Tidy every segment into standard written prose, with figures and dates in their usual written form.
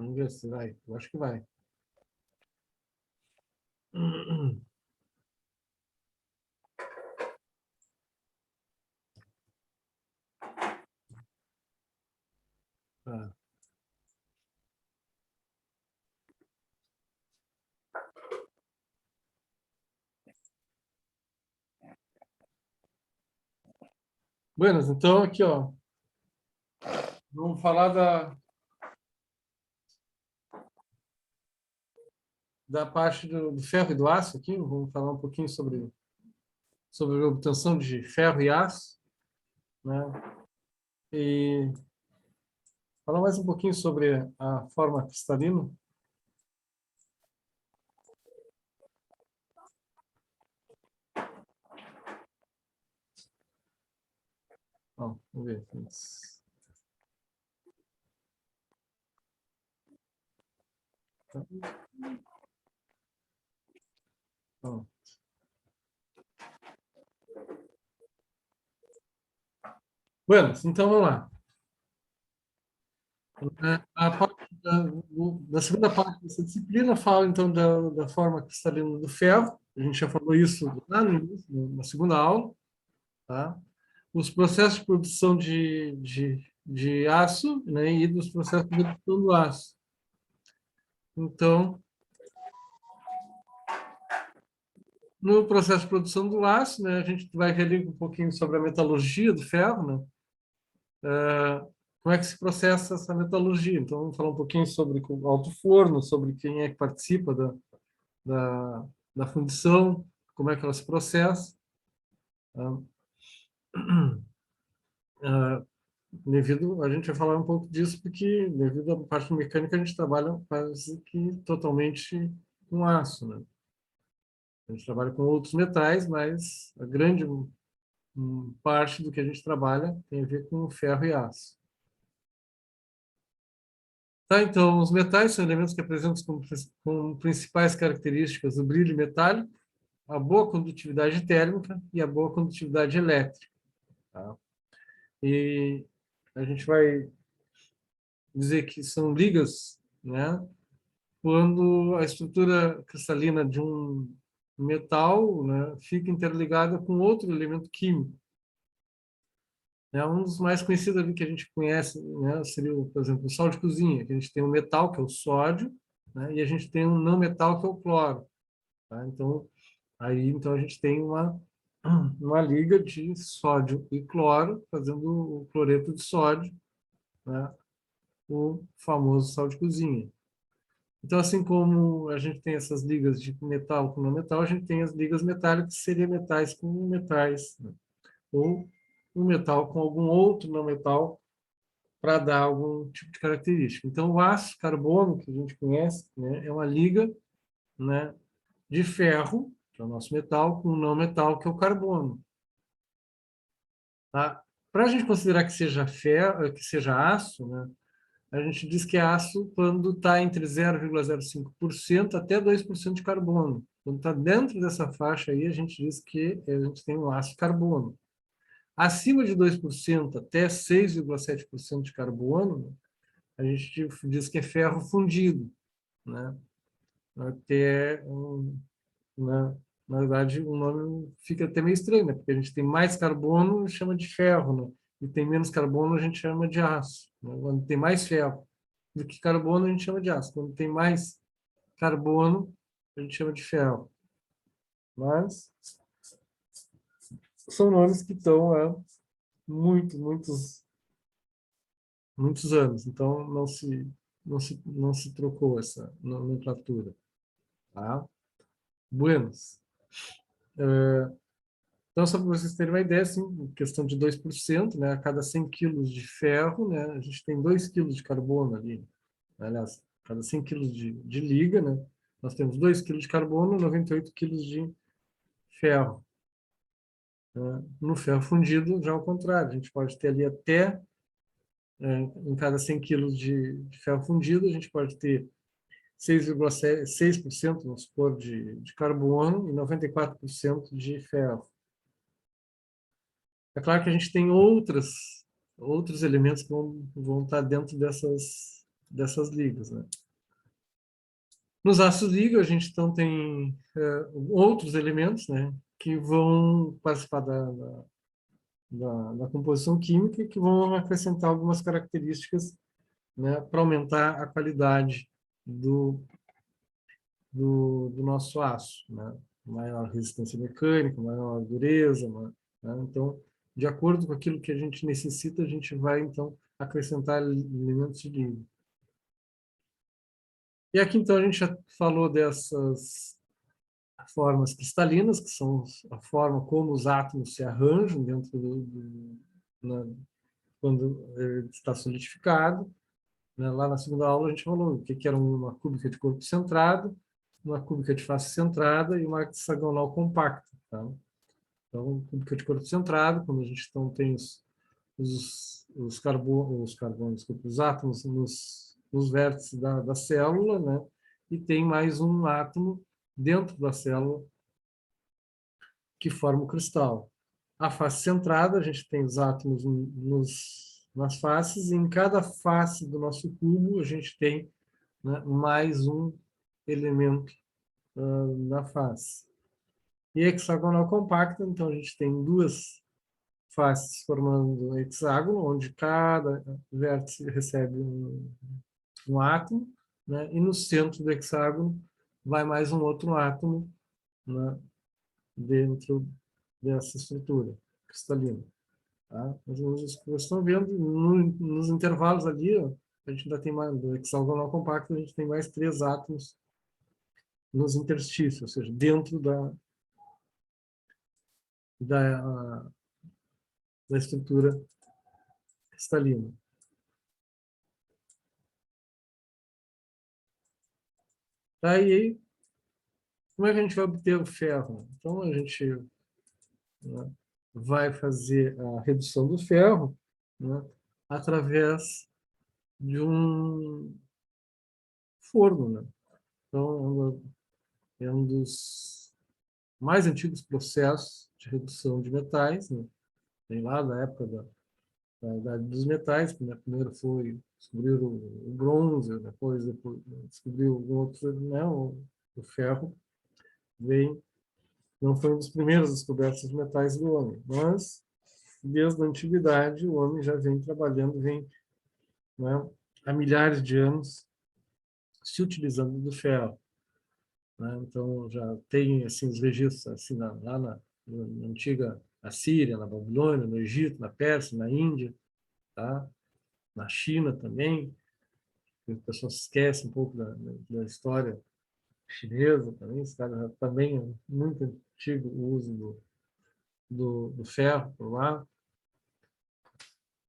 Vamos ver se vai. Eu acho que vai. Tá. Buenas, então aqui, ó. Vamos falar da parte do ferro e do aço aqui. Vamos falar um pouquinho sobre a obtenção de ferro e aço, né? E falar mais um pouquinho sobre a forma cristalina. Ó, vamos ver. Ó. Bueno, então vamos lá. A parte da segunda parte dessa disciplina fala então da forma cristalina do ferro. A gente já falou isso lá no início, na segunda aula, tá? Os processos de produção de aço, né, e dos processos de redução do aço. Então, no processo de produção do aço, né, a gente vai ver um pouquinho sobre a metalurgia do ferro, né? Como é que se processa essa metalurgia. Então, vamos falar um pouquinho sobre o alto forno, sobre quem é que participa da, da fundição, como é que ela se processa. Tá? Devido, a gente vai falar um pouco disso, porque devido à parte mecânica a gente trabalha quase que totalmente com aço, né? A gente trabalha com outros metais, mas a grande parte do que a gente trabalha tem a ver com ferro e aço. Tá, então, os metais são elementos que apresentam como principais características o brilho metálico, a boa condutividade térmica e a boa condutividade elétrica. Tá? E a gente vai dizer que são ligas, né? Quando a estrutura cristalina de um metal, né, fica interligada com outro elemento químico. Um dos mais conhecidos ali que a gente conhece, né, seria, por exemplo, o sal de cozinha, que a gente tem um metal, que é o sódio, né, e a gente tem um não metal, que é o cloro. Tá? Então, então a gente tem uma liga de sódio e cloro, fazendo o cloreto de sódio, né, o famoso sal de cozinha. Então, assim como a gente tem essas ligas de metal com não metal, a gente tem as ligas metálicas, que seriam metais com metais, né? Ou um metal com algum outro não metal para dar algum tipo de característica. Então, o aço carbono, que a gente conhece, né, é uma liga, né, de ferro, que é o nosso metal, com um não metal, que é o carbono. Tá? Para a gente considerar que seja ferro, que seja aço, né, a gente diz que é aço quando está entre 0,05% até 2% de carbono. Quando está dentro dessa faixa aí, a gente diz que a gente tem um aço carbono. Acima de 2% até 6,7% de carbono, a gente diz que é ferro fundido, né? Até, né? Na verdade, o nome fica até meio estranho, né? Porque a gente tem mais carbono, chama de ferro, né? E tem menos carbono, a gente chama de aço. Né? Quando tem mais ferro do que carbono, a gente chama de aço. Quando tem mais carbono, a gente chama de ferro. Mas são nomes que estão há muitos anos. Então, não se trocou essa nomenclatura. Tá? Buenos. Então, só para vocês terem uma ideia, assim, questão de 2%, né? A cada 100 quilos de ferro, né? A gente tem 2 quilos de carbono ali. Aliás, a cada 100 quilos de liga, né? Nós temos 2 quilos de carbono e 98 quilos de ferro. Né? No ferro fundido, já ao contrário. A gente pode ter ali até, em cada 100 quilos de ferro fundido, a gente pode ter 6,6%, vamos supor, de carbono e 94% de ferro. É claro que a gente tem outros elementos que vão estar dentro dessas ligas, né? Nos ácidos liga, a gente então tem outros elementos, né, que vão participar da composição química e que vão acrescentar algumas características, né, para aumentar a qualidade do nosso aço, né? Maior resistência mecânica, maior dureza, né? Então, de acordo com aquilo que a gente necessita, a gente vai, então, acrescentar elementos de liga. E aqui, então, a gente já falou dessas formas cristalinas, que são a forma como os átomos se arranjam dentro quando ele está solidificado. Né? Lá na segunda aula a gente falou o que era uma cúbica de corpo centrado, uma cúbica de face centrada e uma hexagonal compacta. Tá? Então, cúbica de corpo centrado, quando a gente então tem os carbonos, os átomos nos vértices da célula, né? E tem mais um átomo dentro da célula que forma o cristal. A face centrada, a gente tem os átomos nas faces, e em cada face do nosso cubo a gente tem, né, mais um elemento na face. E hexagonal compacta, então a gente tem duas faces formando um hexágono, onde cada vértice recebe um átomo, né, e no centro do hexágono vai mais um outro átomo, né, dentro dessa estrutura cristalina. Tá? Mais ou menos isso que vocês estão vendo. Nos intervalos ali, ó, a gente ainda tem mais, do hexagonal compacto, a gente tem mais 3 átomos nos interstícios, ou seja, dentro da, da estrutura cristalina. Tá? E aí, como é que a gente vai obter o ferro? Então, a gente, né, vai fazer a redução do ferro, né, através de um forno. Né? Então, é um dos mais antigos processos de redução de metais, né? Tem lá da época da Idade dos Metais, que, né, primeiro foi descobrir o bronze, depois descobriu o outro, né, o ferro, vem, não foi um dos primeiros descobertos de metais do homem, mas desde a antiguidade o homem já vem trabalhando, vem, né, há milhares de anos se utilizando do ferro. Né? Então já tem assim os registros assim lá na antiga Assíria, na Babilônia, no Egito, na Pérsia, na Índia, tá? Na China também. As pessoas esquecem um pouco da história chinesa também. Esse cara também é muito antigo o uso do ferro por lá,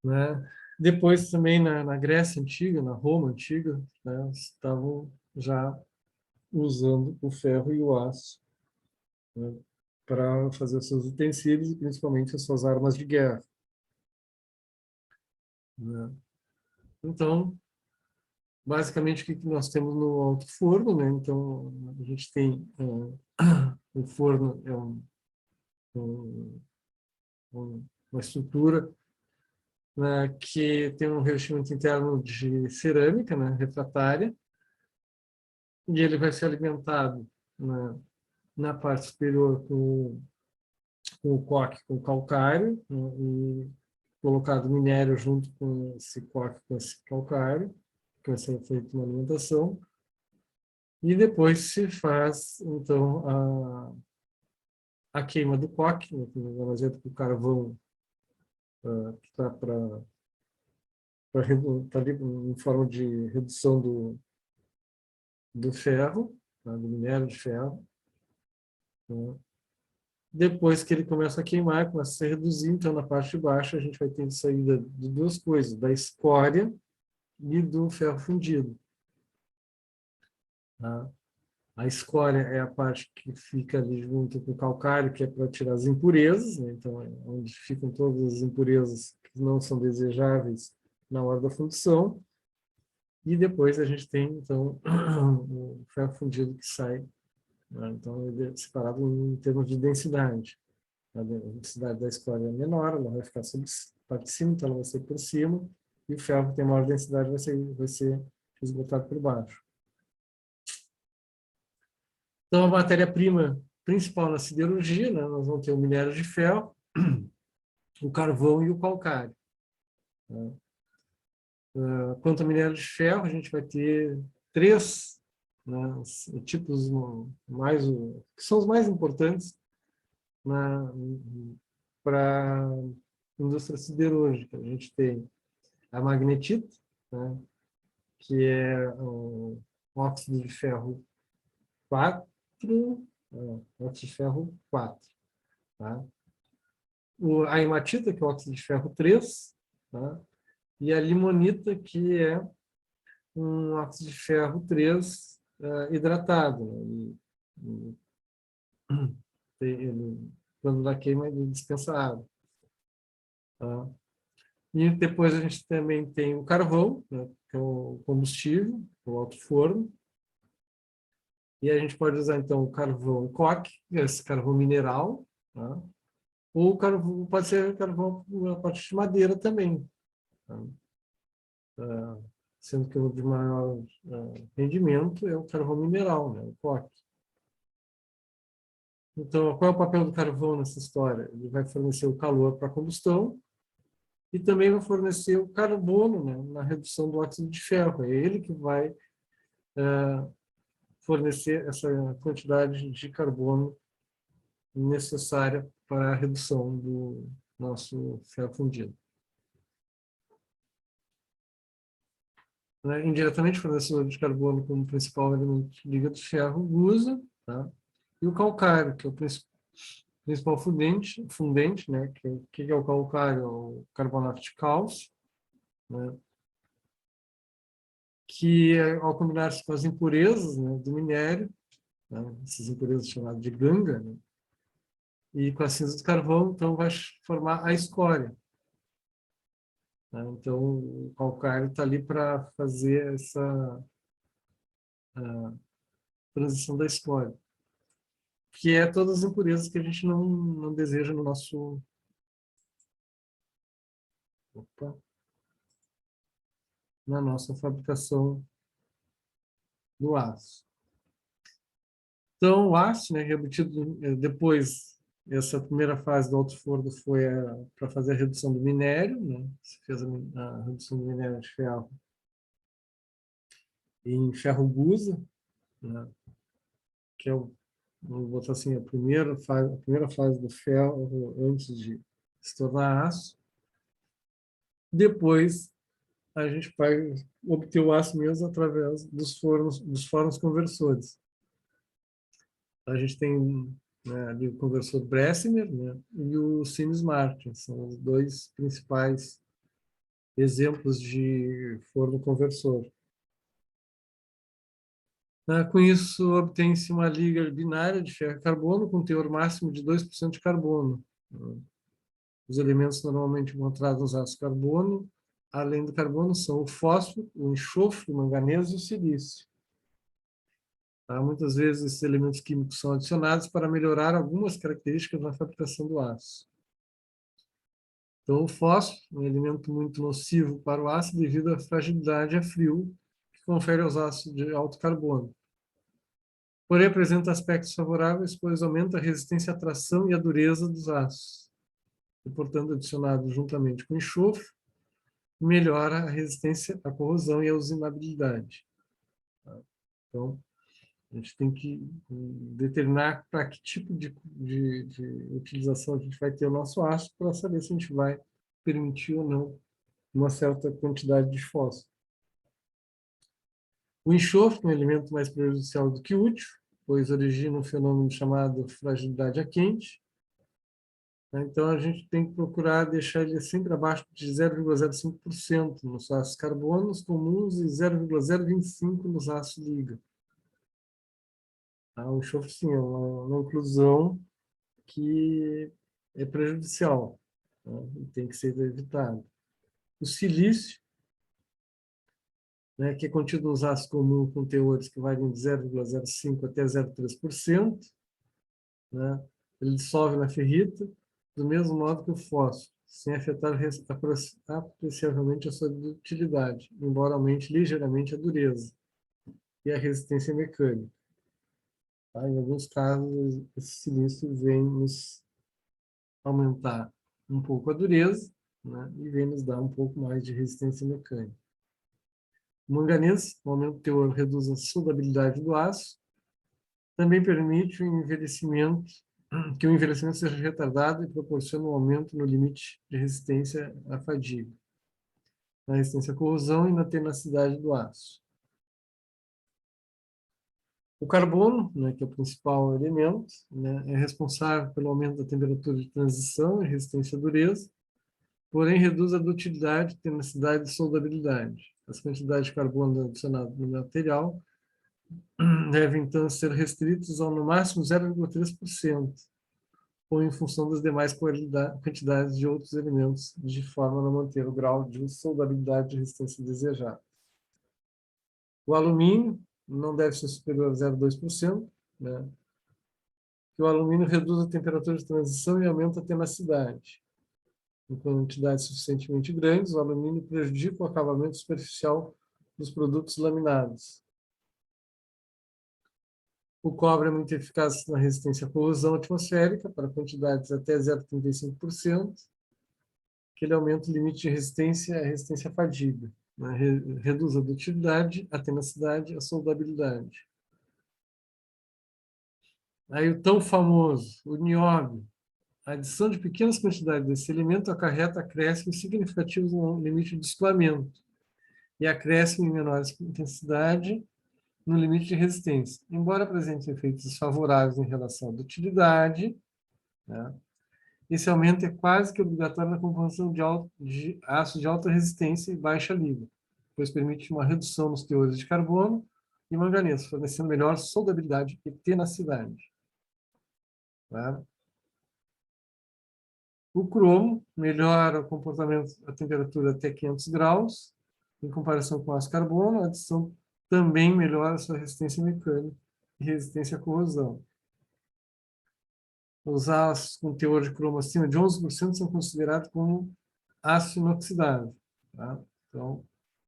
né? Depois também na Grécia antiga, na Roma antiga, né, estavam já usando o ferro e o aço, né, para fazer os seus utensílios e principalmente as suas armas de guerra. Né? Então, basicamente, o que nós temos no alto forno? Né? Então, a gente tem o forno é um, uma estrutura, né, que tem um revestimento interno de cerâmica, né, refratária, e ele vai ser alimentado, né, na parte superior com o coque, com o calcário, né, e colocado minério junto com esse coque, com esse calcário, que vai ser feita uma alimentação, e depois se faz, então, a queima do coque, né, por exemplo, o carvão que está tá ali em forma de redução do ferro, né, do minério de ferro, né. Depois que ele começa a queimar, começa a se reduzir, então na parte de baixo a gente vai ter saída de duas coisas, da escória e do ferro fundido. Tá? A escória é a parte que fica ali junto com o calcário, que é para tirar as impurezas, né? Então é onde ficam todas as impurezas que não são desejáveis na hora da fundição. E depois a gente tem, então, o ferro fundido que sai, né? Então ele é separado em termos de densidade. A densidade da escória é menor, ela vai ficar sobre a parte de cima, então ela vai ser por cima, e o ferro que tem maior densidade vai ser esgotado por baixo. Então, a matéria-prima principal na siderurgia, né, nós vamos ter o minério de ferro, o carvão e o calcário. Né? Quanto ao minério de ferro, a gente vai ter três, né, tipos mais, que são os mais importantes para a indústria siderúrgica. A gente tem a magnetita, né, que é o óxido de ferro 4, óxido de ferro 4. Tá? A hematita, que é o óxido de ferro 3, tá? E a limonita, que é um óxido de ferro 3 hidratado. Né? Quando dá queima, ele dispensa água. Tá? E depois a gente também tem o carvão, né, que é o combustível, o alto forno. E a gente pode usar, então, o carvão coque, esse carvão mineral, tá? Ou carvão, pode ser carvão a partir de madeira também. Tá? Sendo que o de maior rendimento é o carvão mineral, né, o coque. Então, qual é o papel do carvão nessa história? Ele vai fornecer o calor para a combustão e também vai fornecer o carbono, né, na redução do óxido de ferro. É ele que vai fornecer essa quantidade de carbono necessária para a redução do nosso ferro fundido. Né? Indiretamente, fornecedor de carbono como principal elemento de liga de ferro, usa, tá? E o calcário, que é o principal fundente, né? Que é o calcário? O carbonato de cálcio, né? Que, ao combinar-se com as impurezas, né, do minério, né, essas impurezas chamadas de ganga, né, e com a cinza de carvão, então vai formar a escória. Né? Então, o calcário está ali para fazer essa transição da escória, que é todas as impurezas que a gente não deseja no nosso... Opa, na nossa fabricação do aço. Então, o aço, né, reobtido depois, essa primeira fase do alto forno foi para fazer a redução do minério, né? Se fez a redução do minério de ferro em ferro gusa, né? Que é vamos botar assim, a primeira fase do ferro antes de se tornar aço. Depois, a gente vai obter o aço mesmo através dos fornos conversores. A gente tem, né, ali o conversor Bressner, né, e o Siemens Martin, são os dois principais exemplos de forno conversor. Com isso, obtém-se uma liga binária de ferro e carbono com teor máximo de 2% de carbono. Os elementos normalmente encontrados nos ácidos carbono, além do carbono, são o fósforo, o enxofre, o manganês e o silício. Tá? Muitas vezes, esses elementos químicos são adicionados para melhorar algumas características na fabricação do aço. Então, o fósforo é um elemento muito nocivo para o aço devido à fragilidade a frio que confere aos aços de alto carbono. Porém, apresenta aspectos favoráveis, pois aumenta a resistência à tração e à dureza dos aços. E, portanto, adicionado juntamente com enxofre, melhora a resistência à corrosão e à usinabilidade. Então, a gente tem que determinar para que tipo de utilização a gente vai ter o nosso aço para saber se a gente vai permitir ou não uma certa quantidade de fósforo. O enxofre é um elemento mais prejudicial do que útil, pois origina um fenômeno chamado fragilidade a quente. Então, a gente tem que procurar deixar ele sempre abaixo de 0,05% nos ácidos carbonos comuns e 0,025% nos ácidos liga. O enxofre, sim, é uma inclusão que é prejudicial, né? E tem que ser evitado. O silício, né, que é contido nos ácidos comuns com teores que variam de 0,05% até 0,3%, né? Ele dissolve na ferrita, do mesmo modo que o fósforo. sem afetar apreciavelmente a sua dutilidade, embora aumente ligeiramente a dureza e a resistência mecânica. Tá? Em alguns casos, esse silício vem nos aumentar um pouco a dureza, né? E vem nos dar um pouco mais de resistência mecânica. O manganês, o aumento do teor reduz a soldabilidade do aço, também permite que o envelhecimento seja retardado e proporciona um aumento no limite de resistência à fadiga, na resistência à corrosão e na tenacidade do aço. O carbono, né, que é o principal elemento, né, é responsável pelo aumento da temperatura de transição e resistência à dureza, porém reduz a dutilidade, tenacidade e soldabilidade. As quantidades de carbono adicionadas no material devem, então, ser restritas ao, no máximo, 0,3%, ou em função das demais quantidades de outros elementos, de forma a não manter o grau de soldabilidade e resistência desejado. O alumínio não deve ser superior a 0,2%, né? Que o alumínio reduz a temperatura de transição e aumenta a tenacidade. Em quantidades suficientemente grandes, o alumínio prejudica o acabamento superficial dos produtos laminados. O cobre é muito eficaz na resistência à corrosão atmosférica, para quantidades até 0,35%, que ele aumenta o limite de resistência à resistência à fadiga, né? Reduz a dutilidade, a tenacidade, a soldabilidade. Aí o tão famoso, o nióbio. A adição de pequenas quantidades desse elemento acarreta acréscimos significativos no limite de escoamento e acréscimo em menor intensidade no limite de resistência. Embora apresente efeitos desfavoráveis em relação à dutilidade, né, esse aumento é quase que obrigatório na composição de aço de alta resistência e baixa liga, pois permite uma redução nos teores de carbono e manganês, fornecendo melhor soldabilidade e tenacidade. Tá? O cromo melhora o comportamento a temperatura até 500 graus, em comparação com o aço carbono. A adição também melhora a sua resistência mecânica e resistência à corrosão. Os aços com teor de cromo acima de 11% são considerados como aço inoxidável. Tá? Então,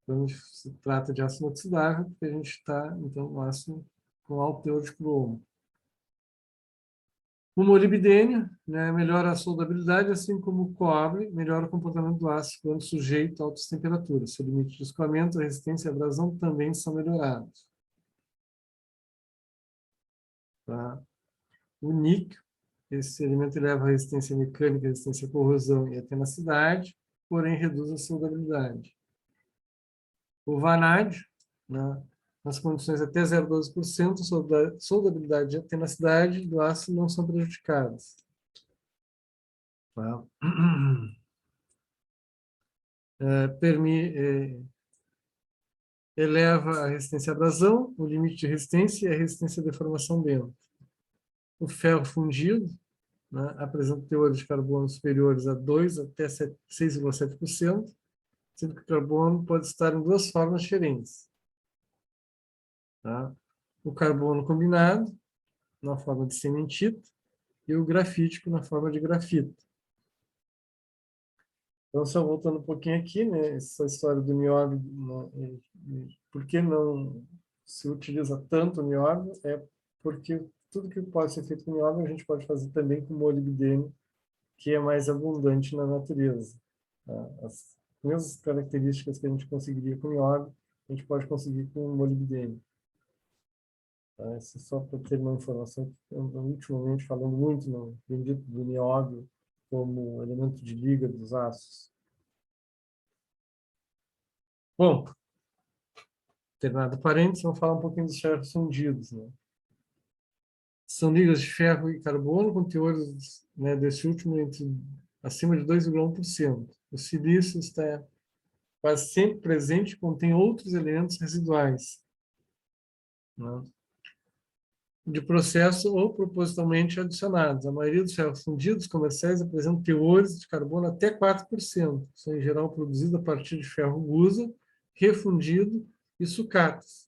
quando se trata de aço inoxidável, a gente está, então, no aço com alto teor de cromo. O molibdênio, né, melhora a soldabilidade, assim como o cobre melhora o comportamento do aço quando sujeito a altas temperaturas. Seu limite de escoamento, a resistência e a abrasão também são melhorados. Tá? O níquel, esse elemento eleva a resistência mecânica, a resistência à corrosão e a tenacidade, porém reduz a soldabilidade. O vanádio, né, nas condições até 0,12%, soldabilidade e a tenacidade do aço não são prejudicadas. Tá? Eleva a resistência à abrasão, o limite de resistência e a resistência à deformação dentro. O ferro fundido, né, apresenta teores de carbono superiores a 2 até 6,7%, sendo que o carbono pode estar em duas formas diferentes. Tá? O carbono combinado, na forma de cementita, e o grafítico, na forma de grafito. Então, só voltando um pouquinho aqui, né, essa história do nióbio, por que não se utiliza tanto o nióbio? É porque tudo que pode ser feito com nióbio, a gente pode fazer também com molibdênio, que é mais abundante na natureza. Tá? As mesmas características que a gente conseguiria com nióbio, a gente pode conseguir com molibdênio. Tá? Isso só para ter uma informação que eu ando ultimamente falando muito no bendito do nióbio como elemento de liga dos aços. Bom, terminado parênteses, vamos falar um pouquinho dos ferros fundidos. Né? São ligas de ferro e carbono com teores, né, desse último acima de 2,1%. O silício está quase sempre presente e contém outros elementos residuais, né, de processo ou propositalmente adicionados. A maioria dos ferros fundidos comerciais apresentam teores de carbono até 4%. São, em geral, produzidos a partir de ferro gusa, refundido e sucatas,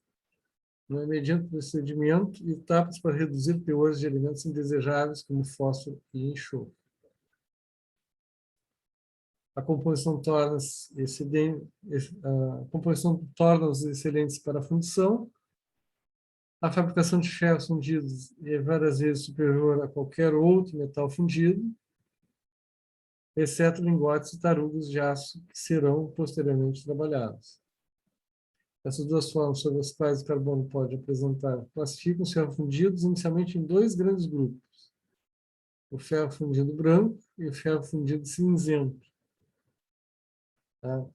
né, mediante procedimento e etapas para reduzir teores de elementos indesejáveis, como fósforo e enxofre. a composição torna-se excedente, a composição torna os excelentes para a fundição. A fabricação de ferros fundidos é várias vezes superior a qualquer outro metal fundido, exceto lingotes e tarugas de aço que serão posteriormente trabalhados. Essas duas formas sobre as quais o carbono pode apresentar classificam os ferros fundidos inicialmente em dois grandes grupos: o ferro fundido branco e o ferro fundido cinzento, tá?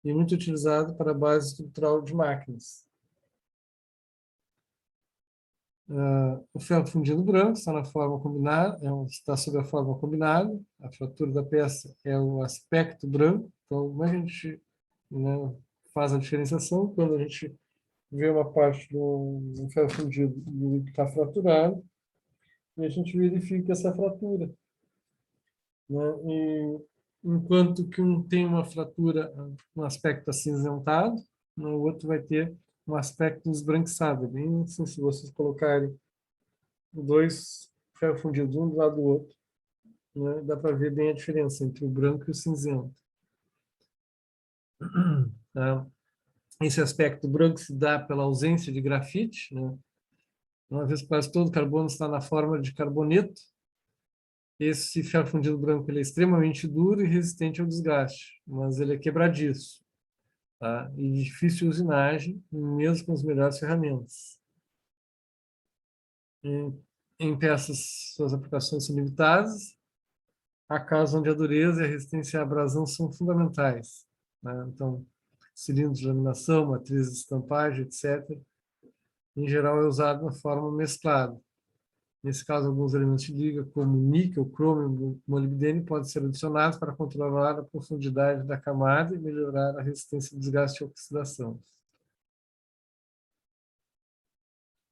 E muito utilizado para a base estrutural de máquinas. O ferro fundido branco está na forma combinada, está sob a forma combinada. A fratura da peça é o aspecto branco. Então, como é que a gente, né, faz a diferenciação? Quando a gente vê uma parte do ferro fundido e ele está fraturado, e a gente verifica essa fratura, né? E, enquanto que um tem uma fratura, um aspecto acinzentado, o outro vai ter um aspecto esbranquiçado. É bem assim, se vocês colocarem dois ferros fundidos um do lado do outro, né, dá para ver bem a diferença entre o branco e o cinzento. Tá? Esse aspecto branco se dá pela ausência de grafite, né? Uma vez que quase todo o carbono está na forma de carboneto, esse ferro fundido branco ele é extremamente duro e resistente ao desgaste, mas ele é quebradiço, tá? E difícil de usinagem, mesmo com as melhores ferramentas. Em peças, suas aplicações são limitadas. Há casos onde a dureza e a resistência à abrasão são fundamentais, né? Então, cilindros de laminação, matrizes de estampagem, etc., em geral é usado na forma mesclada. Nesse caso, alguns elementos de liga, como níquel, crômio e molibdênio, podem ser adicionados para controlar a profundidade da camada e melhorar a resistência de desgaste e oxidação.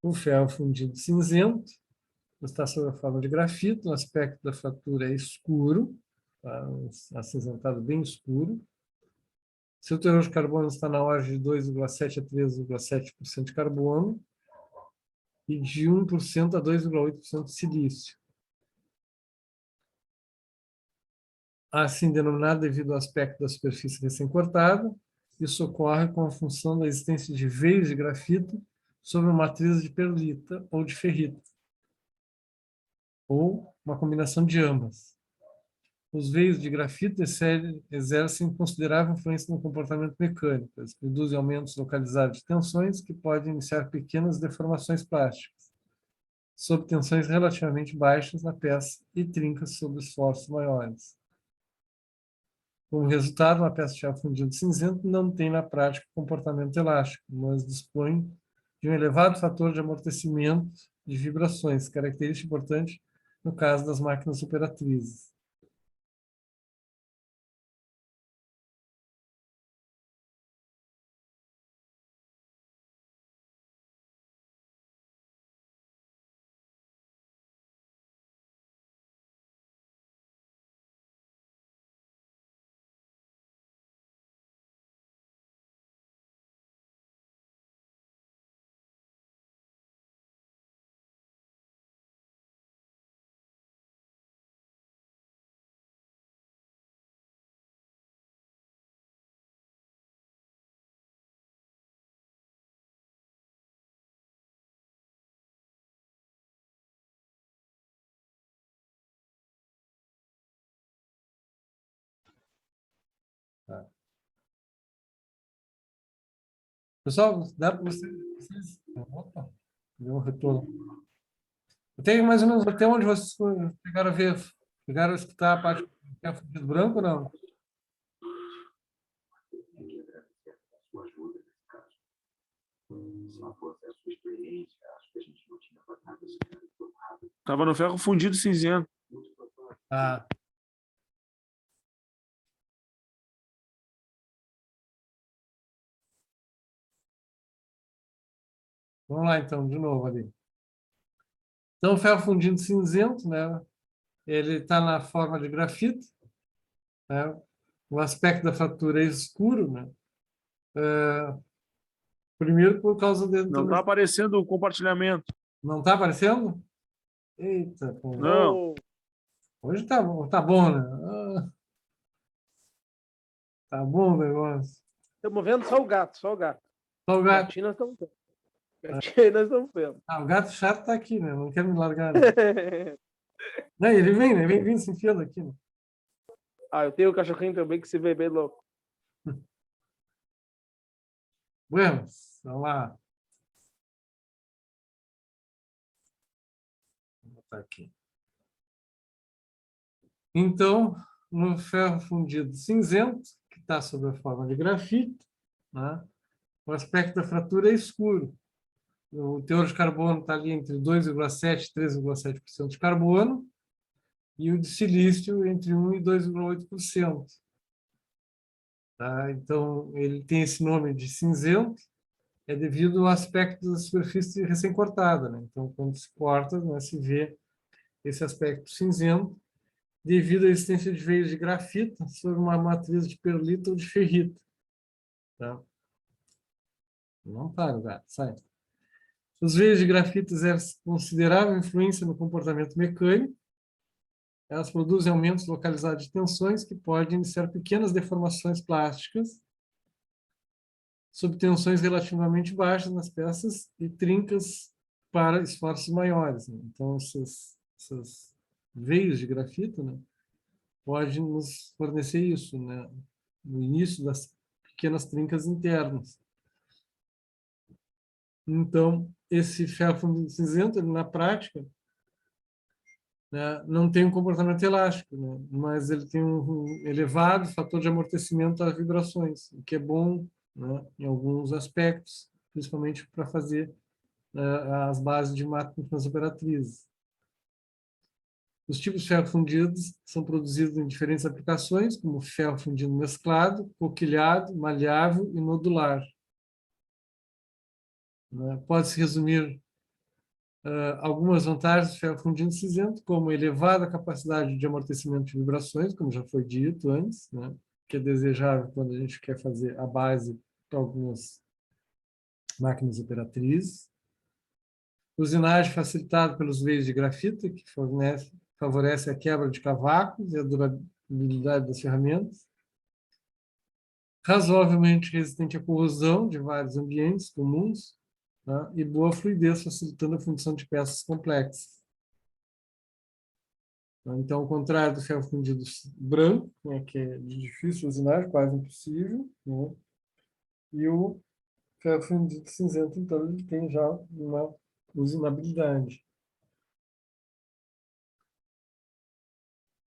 O ferro fundido cinzento está sob a forma de grafito, o aspecto da fratura é escuro, tá? Acinzentado bem escuro. Seu teor de carbono está na ordem de 2,7 a 3,7% de carbono e de 1% a 2,8% de silício. Assim denominado devido ao aspecto da superfície recém-cortada, isso ocorre com a função da existência de veios de grafito sobre uma matriz de perlita ou de ferrita, ou uma combinação de ambas. Os veios de grafito exercem considerável influência no comportamento mecânico. Eles produzem aumentos localizados de tensões que podem iniciar pequenas deformações plásticas, sob tensões relativamente baixas na peça e trincas sob esforços maiores. Como resultado, uma peça de ferro fundido cinzento não tem na prática comportamento elástico, mas dispõe de um elevado fator de amortecimento de vibrações, característica importante no caso das máquinas superatrizes. Tá. Pessoal, dá para vocês... Opa, deu um retorno. Eu tenho mais ou menos até onde vocês chegaram a ver, chegaram a escutar a parte do ferro fundido branco ou não? Estava no ferro fundido cinzento. Ah. Vamos lá, então, de novo ali. Então, o ferro fundido cinzento, né? Ele está na forma de grafito, né? O aspecto da fratura é escuro, né? Primeiro por causa de... Não está aparecendo o compartilhamento. Não está aparecendo? Eita, pô. Não. Hoje tá bom, né? Tá bom o negócio. Estamos vendo só o gato, só o gato. Só o gato. Gatinho nós estamos vendo. Gatinho nós estamos vendo. Ah, o gato chato tá aqui, né? Não quer me largar, né? Não, ele vem, né? Vem vindo se enfiando aqui, né? Eu tenho o cachorrinho também que se vê bem louco. Vamos lá. Vou botar aqui. Então, no ferro fundido cinzento, que está sob a forma de grafite, né? O aspecto da fratura é escuro. O teor de carbono está ali entre 2,7% e 3,7% de carbono, e o de silício entre 1 e 2,8%. Tá? Então, ele tem esse nome de cinzento, é devido ao aspecto da superfície recém-cortada, né? Então, quando se corta, né, se vê esse aspecto cinzento, devido à existência de veios de grafita sobre uma matriz de perlita ou de ferrita. Tá? Não para, gato, sai. Os veios de grafita exercem considerável influência no comportamento mecânico. Elas produzem aumentos localizados de tensões que podem iniciar pequenas deformações plásticas sob tensões relativamente baixas nas peças e trincas para esforços maiores, né? Então, essas veios de grafita, né, podem nos fornecer isso, né, no início das pequenas trincas internas. Então, esse ferro fundido cinzento, ele, na prática, né, não tem um comportamento elástico, né, mas ele tem um elevado fator de amortecimento às vibrações, o que é bom, né, em alguns aspectos, principalmente para fazer as bases de máquinas transoperatrizes. Os tipos de ferro fundidos são produzidos em diferentes aplicações, como ferro fundido mesclado, coquilhado, malhável e nodular. Pode-se resumir algumas vantagens do ferro fundido cinzento, como elevada capacidade de amortecimento de vibrações, como já foi dito antes, né, que é desejável quando a gente quer fazer a base para algumas máquinas operatrizes. Usinagem facilitada pelos veios de grafita, que favorece a quebra de cavacos e a durabilidade das ferramentas. Razoavelmente resistente à corrosão de vários ambientes comuns, tá? E boa fluidez, facilitando a fundição de peças complexas. Então, ao contrário do ferro fundido branco, né, que é de difícil usinagem, quase impossível, né? E o ferro fundido cinzento, então, ele tem já uma usinabilidade.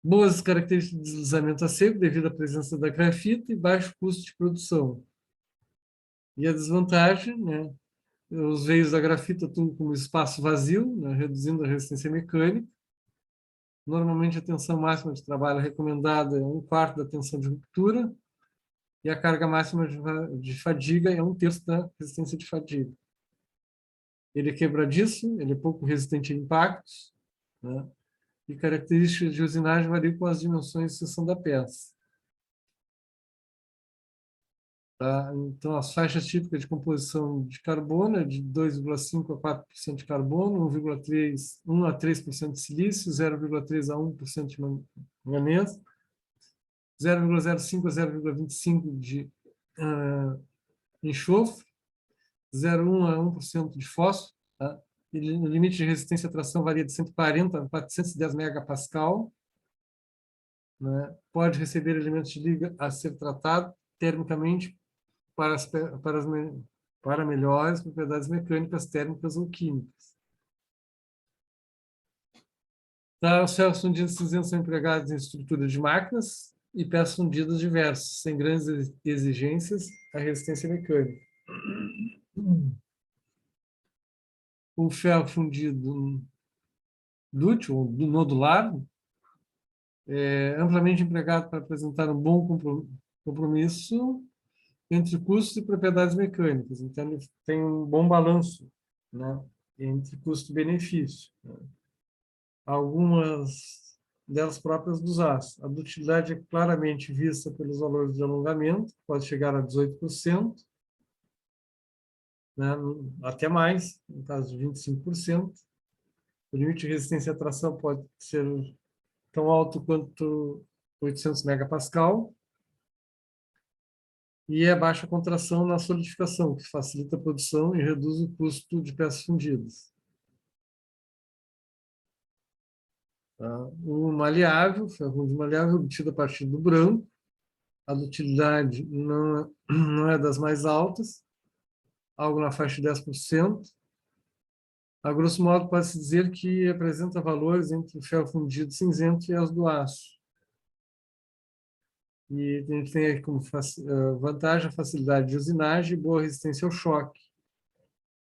Boas características de deslizamento a seco devido à presença da grafita e baixo custo de produção. E a desvantagem, né? Os veios da grafita atuam como espaço vazio, né, reduzindo a resistência mecânica. Normalmente a tensão máxima de trabalho recomendada é 1/4 da tensão de ruptura e a carga máxima de fadiga é 1/3 da resistência de fadiga. Ele é quebradiço, ele é pouco resistente a impactos, né? E características de usinagem variam com as dimensões de seção da peça. Tá? Então, as faixas típicas de composição de carbono é de 2,5 a 4% de carbono, 1 a 3% de silício, 0,3 a 1% de manganês, 0,05 a 0,25 de enxofre, 0,1 a 1% de fósforo. Tá? O limite de resistência à tração varia de 140 a 410 megapascal. Né? Pode receber elementos de liga a ser tratado termicamente para melhores propriedades mecânicas, térmicas ou químicas. Tá, os ferros fundidos cinzentos são empregados em estrutura de máquinas e peças fundidas diversas, sem grandes exigências à resistência mecânica. O ferro fundido dúctil, ou nodular, é amplamente empregado para apresentar um bom compromisso entre custos e propriedades mecânicas. Então, ele tem um bom balanço, né, entre custo e benefício. Né? Algumas delas próprias dos aços. A dutilidade é claramente vista pelos valores de alongamento, pode chegar a 18%, né, até mais, no caso de 25%. O limite de resistência à tração pode ser tão alto quanto 800 megapascal. e a baixa contração na solidificação, que facilita a produção e reduz o custo de peças fundidas. Tá? O maleável, ferro fundido maleável, obtido a partir do branco, a dutilidade não é das mais altas, algo na faixa de 10%. A grosso modo, pode-se dizer que apresenta valores entre o ferro fundido cinzento e as do aço. E a gente tem aqui como vantagem a facilidade de usinagem e boa resistência ao choque,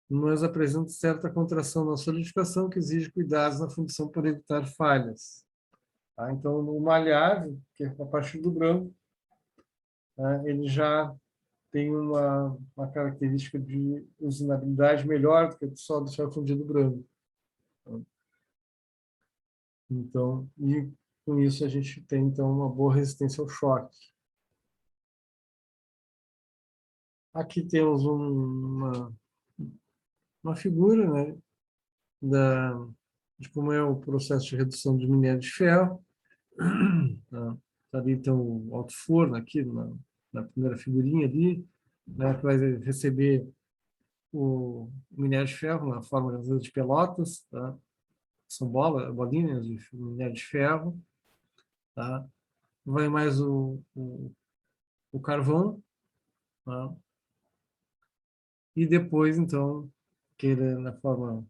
mas apresenta certa contração na solidificação que exige cuidados na fundição para evitar falhas. Tá? Então, o maleável, que é a partir do branco, tá? Ele já tem uma característica de usinabilidade melhor do que só do ferro fundido branco. Então, e com isso a gente tem então uma boa resistência ao choque. Aqui temos uma figura, né, de como é o processo de redução de minério de ferro. Tá ali então o alto forno aqui na primeira figurinha ali, né, que vai receber o minério de ferro na forma de pelotas, tá? São bolinhas de minério de ferro, tá? Vai mais o carvão, tá? E depois, então, que ele é na forma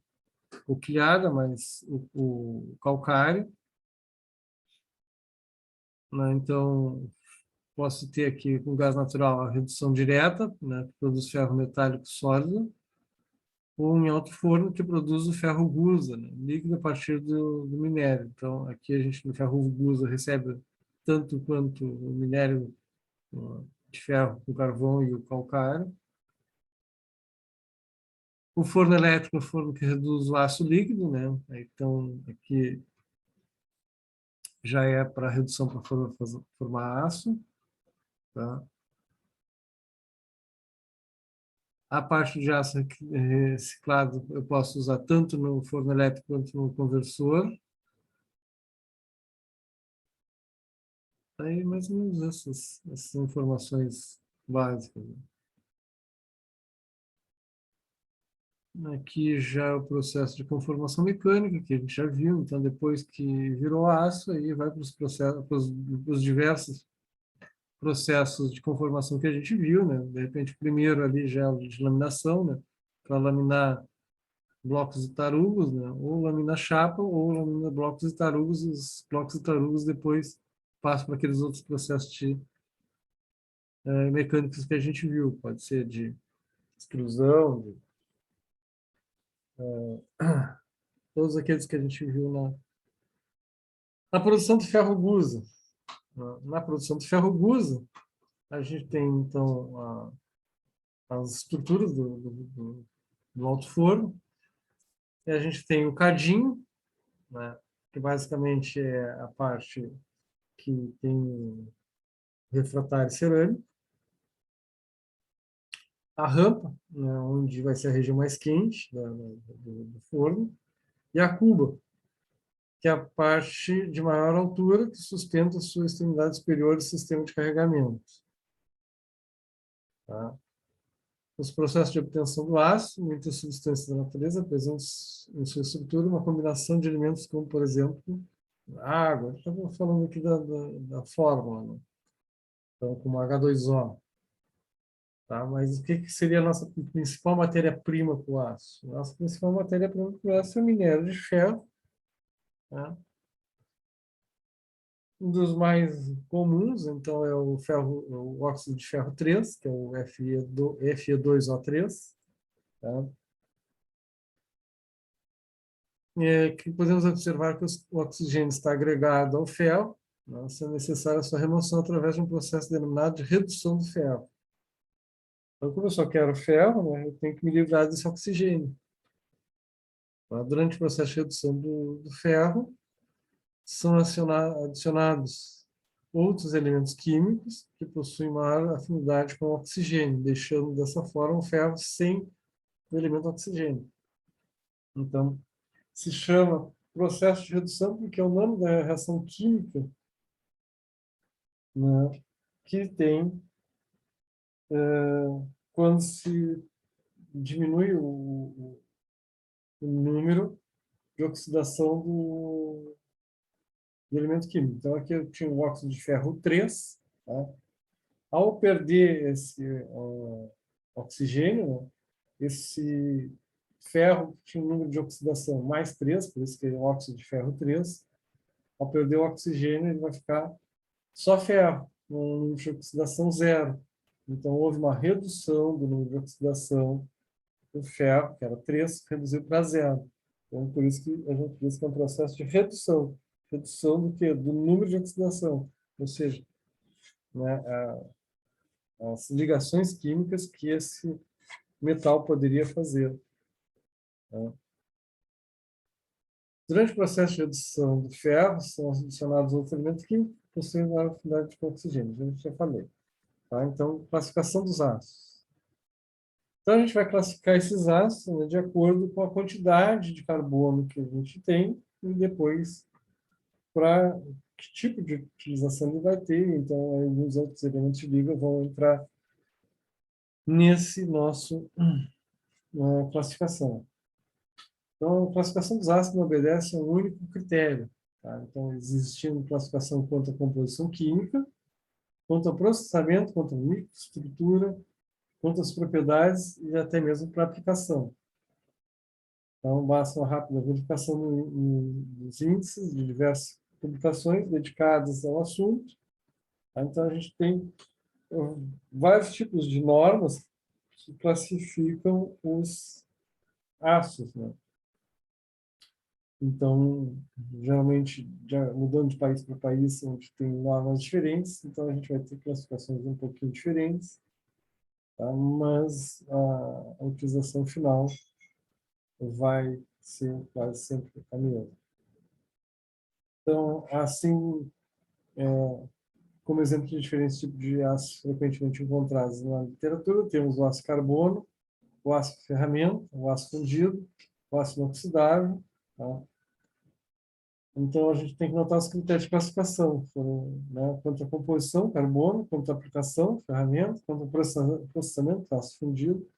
coquilhada, mas o calcário, né? Então, posso ter aqui com gás natural a redução direta, né, que produz ferro metálico sólido, ou em alto forno, que produz o ferro gusa, né, líquido a partir do minério. Então, aqui a gente no ferro gusa recebe tanto quanto o minério de ferro com carvão e o calcário. O forno elétrico é o forno que reduz o aço líquido, né? Então, aqui já é para redução para formar aço, tá? A parte de aço reciclado eu posso usar tanto no forno elétrico quanto no conversor. Aí, mais ou menos essas informações básicas. Aqui já é o processo de conformação mecânica, que a gente já viu. Então, depois que virou aço, aí vai para os processos, para os diversos processos de conformação que a gente viu, né? De repente, o primeiro ali já é o de laminação, né? Para laminar blocos e tarugos, né? Ou lamina chapa, ou lamina blocos e tarugos, e os blocos e tarugos depois passam para aqueles outros processos mecânicos que a gente viu. Pode ser de extrusão, todos aqueles que a gente viu na produção de ferro gusa. Na produção de ferro gusa, a gente tem, então, as estruturas do alto forno, e a gente tem o cadinho, né, que basicamente é a parte que tem refratário cerâmico, a rampa, né, onde vai ser a região mais quente do forno, e a cuba, que é a parte de maior altura que sustenta a sua extremidade superior do sistema de carregamento. Tá? Os processos de obtenção do aço, muitas substâncias da natureza apresentam em sua estrutura uma combinação de elementos como, por exemplo, água. Estamos falando aqui da fórmula, né? Então, como H2O. Tá? Mas o que seria a nossa principal matéria-prima para o aço? Nossa principal matéria-prima para o aço é o minério de ferro. Tá? Um dos mais comuns, então, é o óxido de ferro 3, que é o Fe2O3. Tá? Que podemos observar que o oxigênio está agregado ao ferro, né, sendo necessária a sua remoção através de um processo denominado de redução do ferro. Então, como eu só quero ferro, né, eu tenho que me livrar desse oxigênio. Tá? Durante o processo de redução do ferro, são adicionados outros elementos químicos que possuem maior afinidade com o oxigênio, deixando dessa forma o ferro sem o elemento oxigênio. Então, se chama processo de redução porque é o nome da reação química, né, que tem quando se diminui o número de oxidação do elemento químico. Então, aqui eu tinha o óxido de ferro 3. Tá? Ao perder esse oxigênio, né, esse ferro tinha um número de oxidação mais 3, por isso que é o óxido de ferro 3. Ao perder o oxigênio, ele vai ficar só ferro, um número de oxidação zero. Então, houve uma redução do número de oxidação do ferro, que era 3, reduziu para zero. Então, por isso que a gente diz que é um processo de redução. Redução do quê? Do número de oxidação. Ou seja, né, as ligações químicas que esse metal poderia fazer. Tá? Durante o processo de redução do ferro, são adicionados outros elementos químicos que possuem maior afinidade com oxigênio. A gente já falei. Tá? Então, classificação dos ácidos. Então, a gente vai classificar esses ácidos, né, de acordo com a quantidade de carbono que a gente tem e depois para que tipo de utilização ele vai ter. Então, alguns outros elementos de liga vão entrar nesse nosso classificação. Então, a classificação dos ácidos não obedece a um único critério. Tá? Então, existindo classificação quanto à composição química, quanto ao processamento, quanto à microestrutura, quanto às propriedades e até mesmo para a aplicação. Então, basta uma rápida verificação nos índices de diversas publicações dedicadas ao assunto. Tá? Então, a gente tem vários tipos de normas que classificam os ácidos, né? Então, geralmente, já mudando de país para país, a gente tem normas diferentes, então a gente vai ter classificações um pouquinho diferentes, tá? Mas a utilização final vai ser quase sempre a mesma. Então, assim, como exemplo de diferentes tipos de ácidos frequentemente encontrados na literatura, temos o ácido carbono, o ácido ferramenta, o ácido fundido, o ácido inoxidável. Tá? Então, a gente tem que notar os critérios de classificação, né? Quanto à composição, carbono, quanto à aplicação, ferramenta, quanto ao processamento, ácido fundido,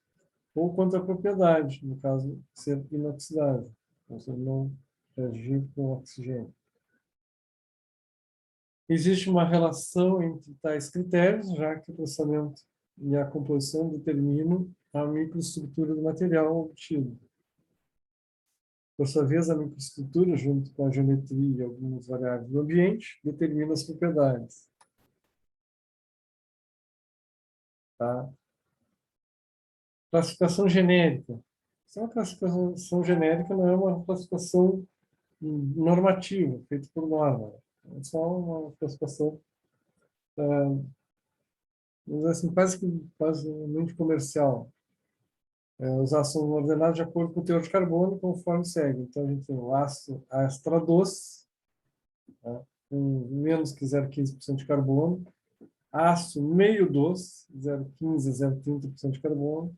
ou quanto à propriedade, no caso, ser inoxidável, ou seja, não reagir com oxigênio. Existe uma relação entre tais critérios, já que o processamento e a composição determinam a microestrutura do material obtido. Por sua vez, a microestrutura, junto com a geometria e algumas variáveis do ambiente, determina as propriedades. Tá? Classificação genérica. Essa é uma classificação genérica, não é uma classificação normativa, feita por norma. É só uma classificação, vamos dizer assim, quase muito comercial. Os ácidos são ordenados de acordo com o teor de carbono, conforme segue. Então, a gente tem o ácido extra doce, tá? Com menos que 0,15% de carbono. Ácido meio doce, 0,15% a 0,30% de carbono.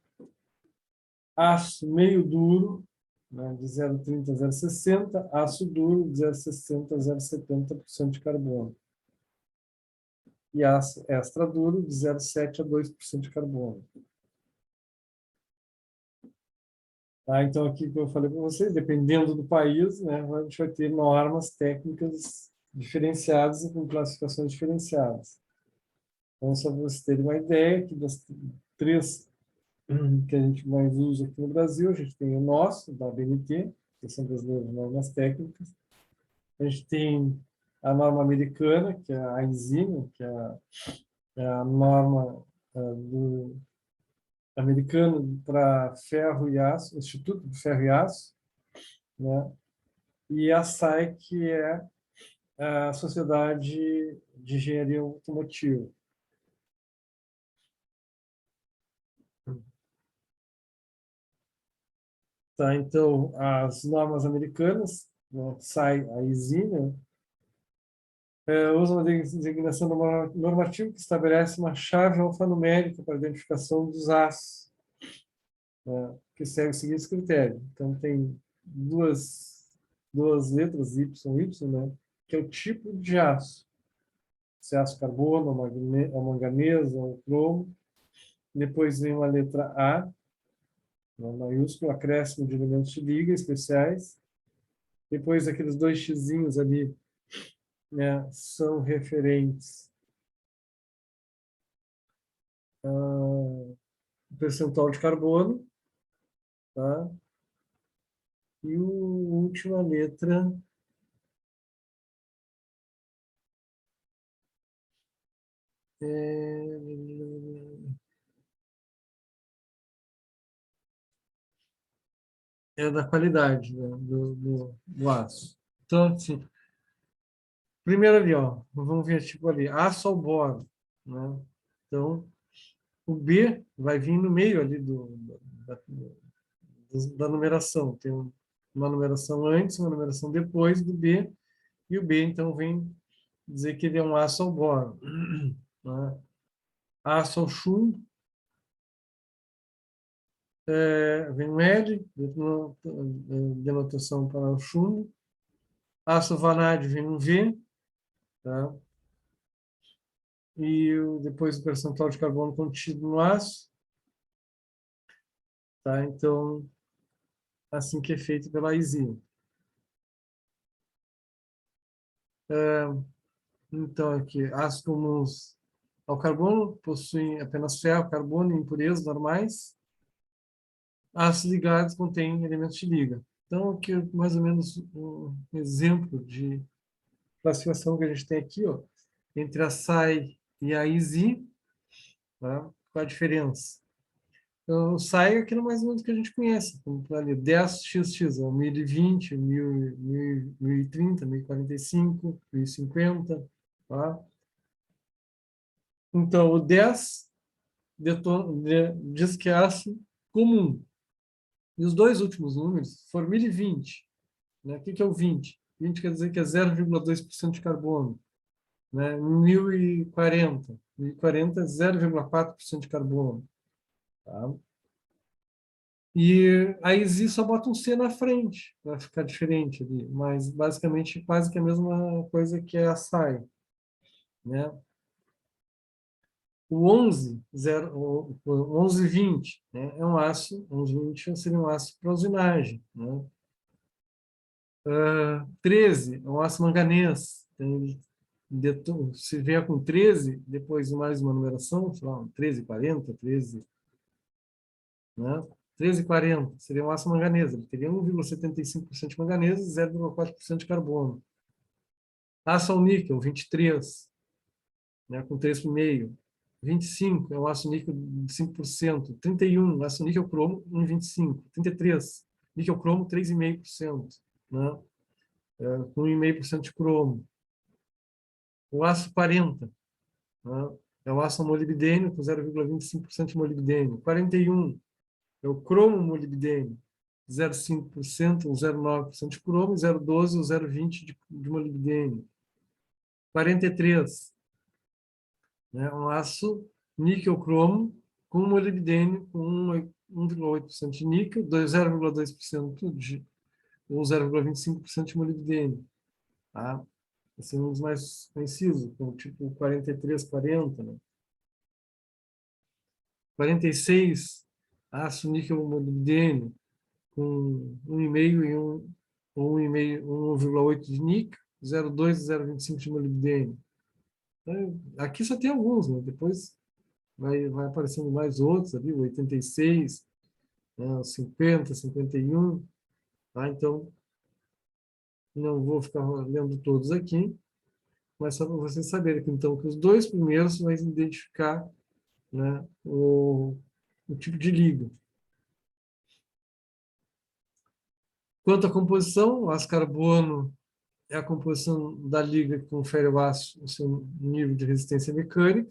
Ácido meio duro, né, de 0,30% a 0,60%. Ácido duro, de 0,60% a 0,70% de carbono. E ácido extra duro, de 0,7% a 2% de carbono. Tá? Então, aqui que eu falei para vocês, dependendo do país, né, a gente vai ter normas técnicas diferenciadas e com classificações diferenciadas. Então, só para vocês terem uma ideia, que das três que a gente mais usa aqui no Brasil, a gente tem o nosso, da ABNT, Associação Brasileira de Normas Técnicas. A gente tem a norma americana, que é a ISIN, que é a norma do americano para ferro e aço, Instituto de Ferro e Aço, né? E a SAI, que é a Sociedade de Engenharia Automotiva. Tá, então, as normas americanas, né, SAI, a ISI, né, usam uma designação normativa que estabelece uma chave alfanumérica para a identificação dos aços, né, que segue o seguinte critério. Então, tem duas letras, Y, né, que é o tipo de aço. Se é aço carbono, a manganesa, o cromo. depois vem uma letra A, uma maiúscula, acréscimo de elementos de liga especiais. Depois aqueles dois xizinhos ali, né, são referentes ao percentual de carbono, tá? E a última letra é da qualidade, né, do aço. Então, assim, primeiro ali, ó, vamos ver tipo ali, aço ao boro, né? Então, o B vai vir no meio ali da numeração. Tem uma numeração antes, uma numeração depois do B, e o B, então, vem dizer que ele é um aço ao boro, né? Aço ao chumbo, vem um L, denotação para o chumbo. Aço vanádio vem um V, tá? E depois o percentual de carbono contido no aço, tá? Então, assim que é feito pela enzima. Então, aqui, ácidos comuns ao carbono possuem apenas ferro, carbono e impurezas normais. Ácidos ligados contêm elementos de liga. Então, aqui é mais ou menos um exemplo de classificação que a gente tem aqui, ó, entre a SAI e a ISI, tá? Qual a diferença? Então, o SAI é aquilo mais ou menos que a gente conhece, como ali, 10xx, 1020, 1030, 1045, 1050, tá? Então, o 10 diz que é aço comum. E os dois últimos números, for 1020, né? O que é o 20? 20 quer dizer que é 0,2% de carbono. Né? 1040. 1040 é 0,4% de carbono. Tá? E a ESI só bota um C na frente, para ficar diferente ali. Mas, basicamente, quase que a mesma coisa que a SAI. Né? O 1120, né, é um aço, 1120 seria um aço para usinagem. Né? 13 é um aço manganês. Se vier com 13, depois mais uma numeração, sei lá, um 1340, 13, né? 1340 seria um aço manganês. Ele teria 1,75% de manganês e 0,4% de carbono. Aço ao níquel, 23, né, com 3,5. 25 é um aço níquel de 5%. 31, aço níquel cromo, 1,25. 33, níquel cromo, 3,5%. Né? Com 1,5% de cromo. O aço 40, né? É o aço molibdênio, com 0,25% de molibdênio. 41 é o cromo molibdênio, 0,5%, 0,9% de cromo, 0,12 ou 0,20 de molibdênio. 43, né? Um aço níquel-cromo com molibdênio com 1,8% de níquel, 0,2% de ou 0,25% de molibdênio. Tá? Esse é um dos mais conhecidos, como tipo 43, 40. Né? 46, aço níquel molibdênio com 1,5 e 1,5, 1,8 de níquel, 0,2 e 0,25 de molibdênio. Então, aqui só tem alguns, né? Depois vai aparecendo mais outros ali, o 86, né? O 50, 51. Tá? Então, não vou ficar lendo todos aqui, mas só para vocês saberem que, então, que os dois primeiros vai identificar, né, o tipo de liga. Quanto à composição, o aço carbono é a composição da liga que confere ao aço o seu nível de resistência mecânica.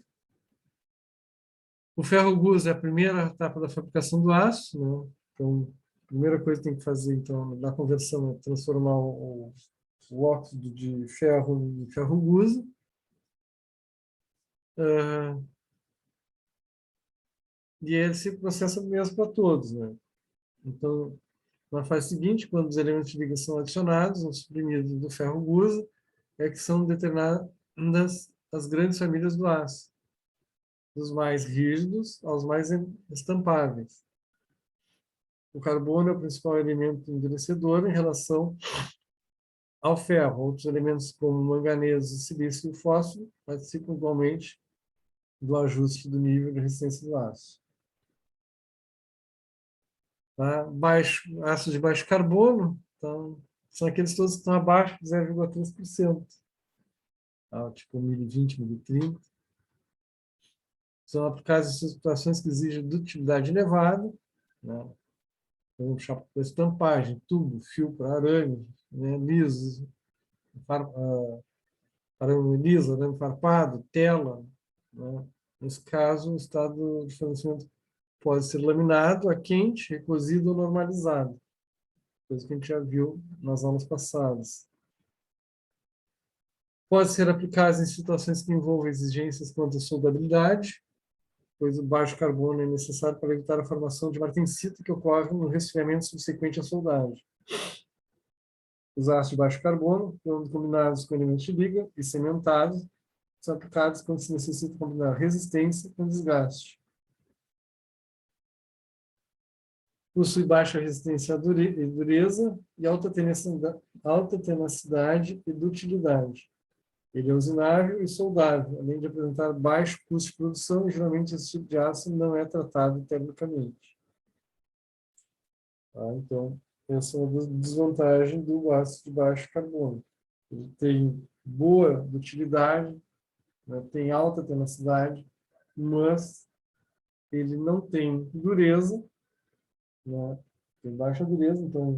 O ferro gusa é a primeira etapa da fabricação do aço. Né? Então, a primeira coisa que tem que fazer então, na conversão é transformar o óxido de ferro em ferro gusa. E esse processo é o mesmo para todos. Né? Então, na fase seguinte, quando os elementos de liga são adicionados, os suprimidos do ferro gusa, é que são determinadas as grandes famílias do aço. dos mais rígidos aos mais estampáveis. O carbono é o principal elemento endurecedor em relação ao ferro. Outros elementos como manganês, silício e fósforo participam igualmente do ajuste do nível de resistência do aço. Tá? Ácido de baixo carbono, então, são aqueles todos que estão abaixo de 0,3%. Tá? Tipo 1020, 1030. São aplicados em situações que exigem dutilidade elevada, né? Então, chapa para estampagem, tubo, fio para arame, né? Liso, arame liso, arame farpado, tela. Né? Nesse caso, o estado de fornecimento pode ser laminado a quente, recozido ou normalizado, coisa que a gente já viu nas aulas passadas. Pode ser aplicado em situações que envolvam exigências quanto à soldabilidade, pois o baixo carbono é necessário para evitar a formação de martensita que ocorre no resfriamento subsequente à soldagem. Os ácidos de baixo carbono, quando combinados com elementos de liga e cementados, são aplicados quando se necessita combinar resistência com desgaste. Possui baixa resistência à dureza e alta tenacidade e dutilidade. Ele é usinável e soldável, além de apresentar baixo custo de produção, e geralmente esse tipo de aço não é tratado termicamente. Tá? Então, essa é uma desvantagem do ácido de baixo carbono. Ele tem boa utilidade, né, tem alta tenacidade, mas ele não tem dureza, né, tem baixa dureza, então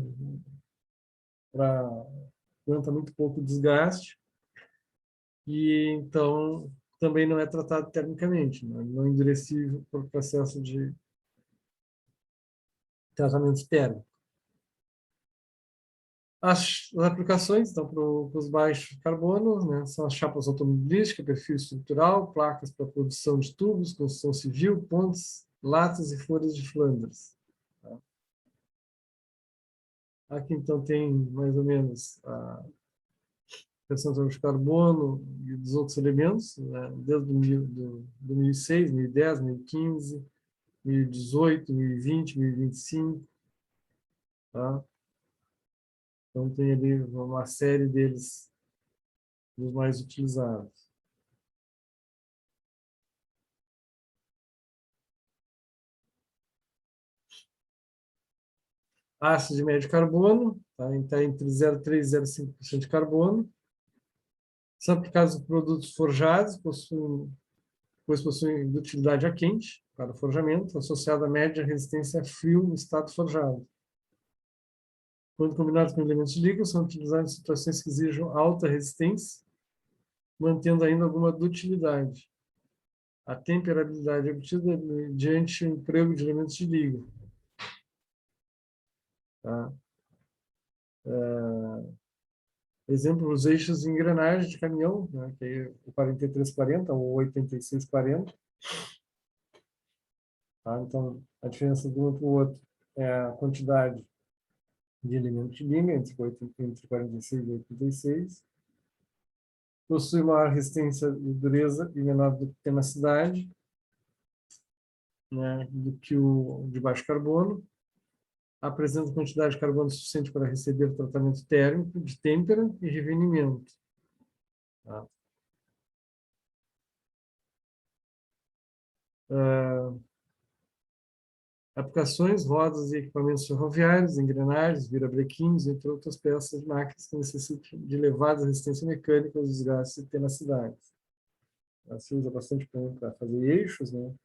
aguenta muito pouco desgaste, e então também não é tratado termicamente, né, não é endurecível por processo de tratamento térmico. As aplicações, então, para os baixos carbonos, né, são as chapas automobilísticas, perfil estrutural, placas para produção de tubos, construção civil, pontes, latas e folhas de Flandres. Tá? Aqui, então, tem mais ou menos a percentual de carbono e dos outros elementos, né, desde do 2006, 2010, 2015, 2018, 2020, 2025. Tá? Então, tem ali uma série deles, dos mais utilizados. Ácido de médio carbono, tá entre 0,3% e 0,5% de carbono. São aplicados em produtos forjados, pois possuem dutilidade a quente para forjamento, associada à média resistência a frio no estado forjado. Quando combinados com elementos líquidos, são utilizados em situações que exijam alta resistência, mantendo ainda alguma dutilidade. A temperabilidade é obtida mediante o emprego de elementos de liga. Tá? Exemplo, os eixos de engrenagem de caminhão, né, que é o 4340 ou 8640. Tá? Então, a diferença de um para o outro é a quantidade de elementos de liga, entre 46 e 86. Possui maior resistência e dureza e menor tenacidade, né, do que o de baixo carbono. Apresenta quantidade de carbono suficiente para receber tratamento térmico, de têmpera e revenimento. Tá? Aplicações, rodas e equipamentos ferroviários, engrenagens, virabrequins, entre outras peças de máquinas que necessitam de elevada resistência mecânica aos desgastes e tenacidade. Se usa bastante para fazer eixos, né?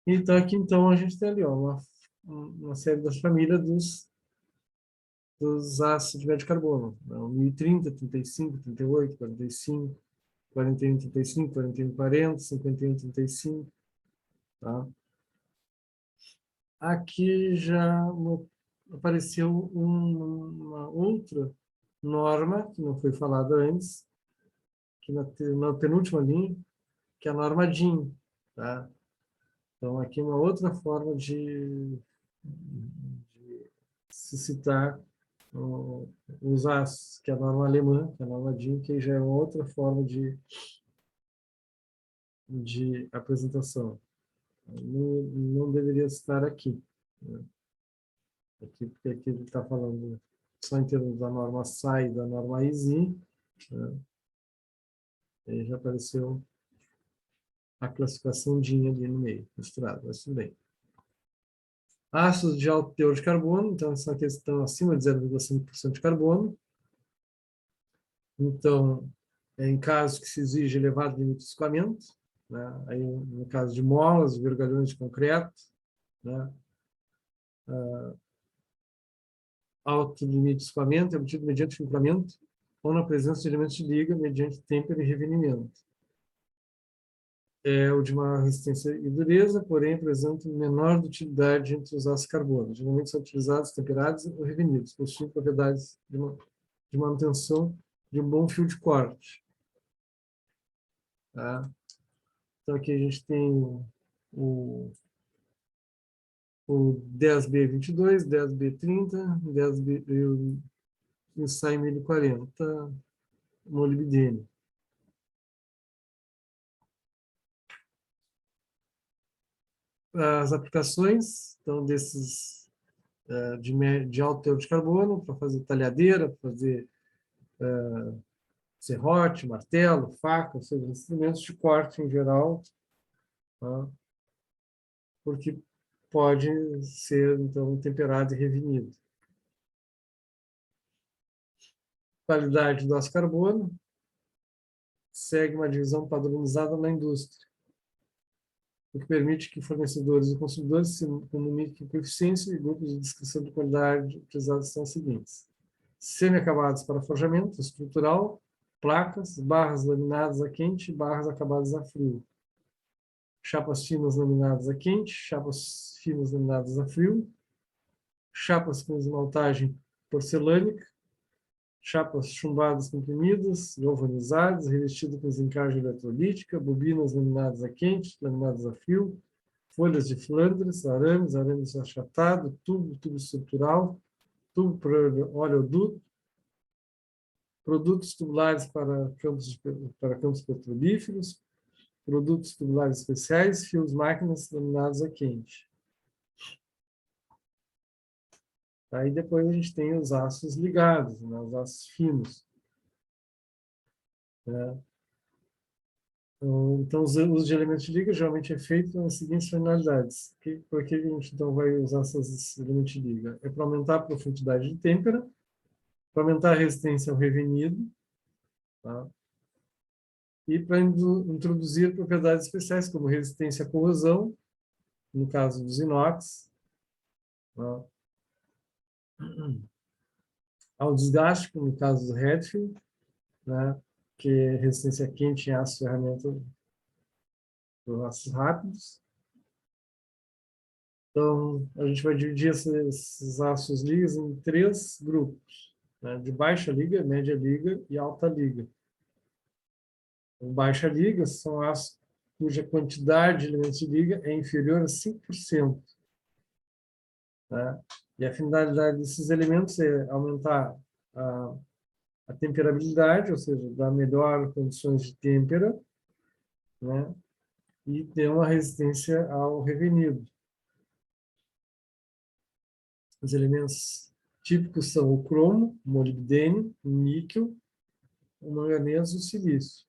Então, aqui, então, a gente tem ali, ó, uma série das famílias dos ácidos de médio carbono. Então, 1030, 35, 38, 45, 41, 35, 41, 40, 51, 35. Tá? Aqui já apareceu uma outra norma, que não foi falada antes, que na penúltima linha, que é a norma DIN. Tá? Então, aqui uma outra forma de se citar os ácidos, que é a norma alemã, que é a norma DIN, que já é uma outra forma de apresentação. Não deveria estar aqui, né? Aqui, porque aqui ele está falando só em termos da norma SAI e da norma ISI, né? Aí já apareceu a classificação DIN ali no meio, misturado, mas tudo bem. Ácidos de alto teor de carbono, então são aqueles que estão acima de 0,5% de carbono. Então, em casos que se exige elevado limite de escoamento, né? Aí, no caso de molas, vergalhões de concreto, né? Alto limite de escoamento é obtido mediante filtramento ou na presença de elementos de liga mediante têmpera e revenimento. É o de uma resistência e dureza, porém apresenta menor dutilidade entre os ácidos carbonos. Geralmente são utilizados temperados ou revenidos, possuem propriedades de manutenção de um bom fio de corte. Tá? Então aqui a gente tem o 10B22, 10B30, 10B, e o SAI 1040 molibdênio. As aplicações, então, desses de alto teor de carbono, para fazer talhadeira, para fazer serrote, martelo, faca, ou seja, instrumentos de corte em geral, tá? Porque pode ser, então, temperado e revenido. Qualidade do aço carbono segue uma divisão padronizada na indústria, o que permite que fornecedores e consumidores se comuniquem coeficientes e grupos de descrição de qualidade utilizados são os seguintes: semi-acabados para forjamento estrutural, placas, barras laminadas a quente e barras acabadas a frio, chapas finas laminadas a quente, chapas finas laminadas a frio, chapas com esmaltagem porcelânica, chapas chumbadas comprimidas, galvanizadas, revestidas com zincagem eletrolítica, bobinas laminadas a quente, laminadas a frio, folhas de Flandres, arames achatado, tubo estrutural, tubo para oleoduto, produtos tubulares para campos petrolíferos, produtos tubulares especiais, fios máquinas laminados a quente. Aí depois a gente tem os aços ligados, né, os aços finos, né? Então, o uso de elementos de liga geralmente é feito nas seguintes finalidades. Por que a gente então vai usar esses elementos de liga? É para aumentar a profundidade de têmpera, para aumentar a resistência ao revenido, tá? E para introduzir propriedades especiais, como resistência à corrosão, no caso dos inox, tá? Ao desgaste, como no caso do Redfield, né? Que é resistência quente em aço ferramenta para aços rápidos. Então, a gente vai dividir esses aços ligas em 3 grupos, né? De baixa liga, média liga e alta liga. O baixa liga são aços cuja quantidade de elementos de liga é inferior a 5%. Né? E a finalidade desses elementos é aumentar a temperabilidade, ou seja, dar melhor condições de têmpera, né? E ter uma resistência ao revenido. Os elementos típicos são o cromo, o molibdênio, o níquel, o manganês e o silício.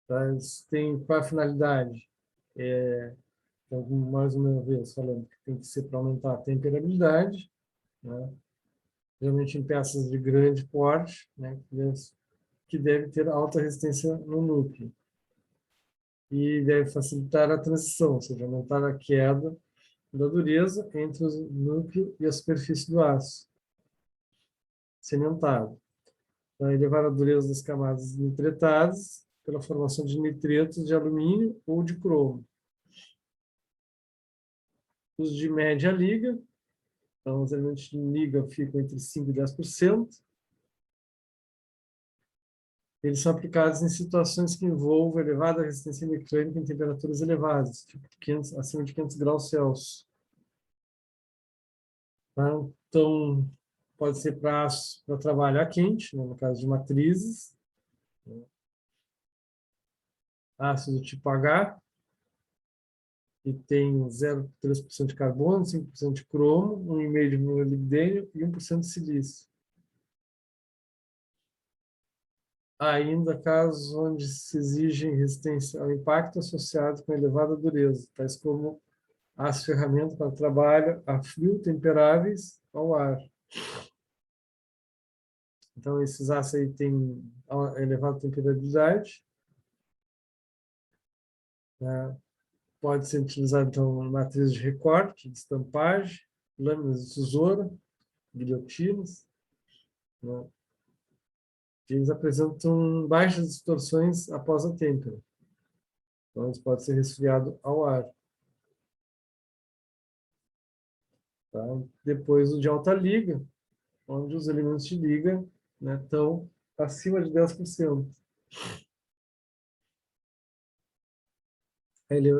Tá? Eles têm qual a finalidade? Então, mais uma vez, falando que tem que ser para aumentar a temperabilidade, né? Geralmente em peças de grande porte, né? Que deve ter alta resistência no núcleo. E deve facilitar a transição, ou seja, aumentar a queda da dureza entre o núcleo e a superfície do aço cimentado. Então, elevar a dureza das camadas nitretadas pela formação de nitretos de alumínio ou de cromo. Os de média liga, então os elementos de liga ficam entre 5% e 10%. Eles são aplicados em situações que envolvem elevada resistência mecânica em temperaturas elevadas, tipo acima de 500 graus Celsius. Tá? Então, pode ser para trabalho a quente, né, no caso de matrizes, né? ácido tipo H, que tem 0,3% de carbono, 5% de cromo, 1,5% de molibdênio e 1% de silício. Há ainda casos onde se exige resistência ao impacto associado com elevada dureza, tais como as ferramentas para trabalho a frio temperáveis ao ar. Então, esses aços aí têm elevada temperabilidade. Né? Pode ser utilizado, então, matriz de recorte, de estampagem, lâminas de tesoura, guilhotinas, né? Eles apresentam baixas distorções após a têmpera. Então, eles podem ser resfriados ao ar. Tá? Depois, o de alta liga, onde os elementos de liga, né, estão acima de 10%. Ele,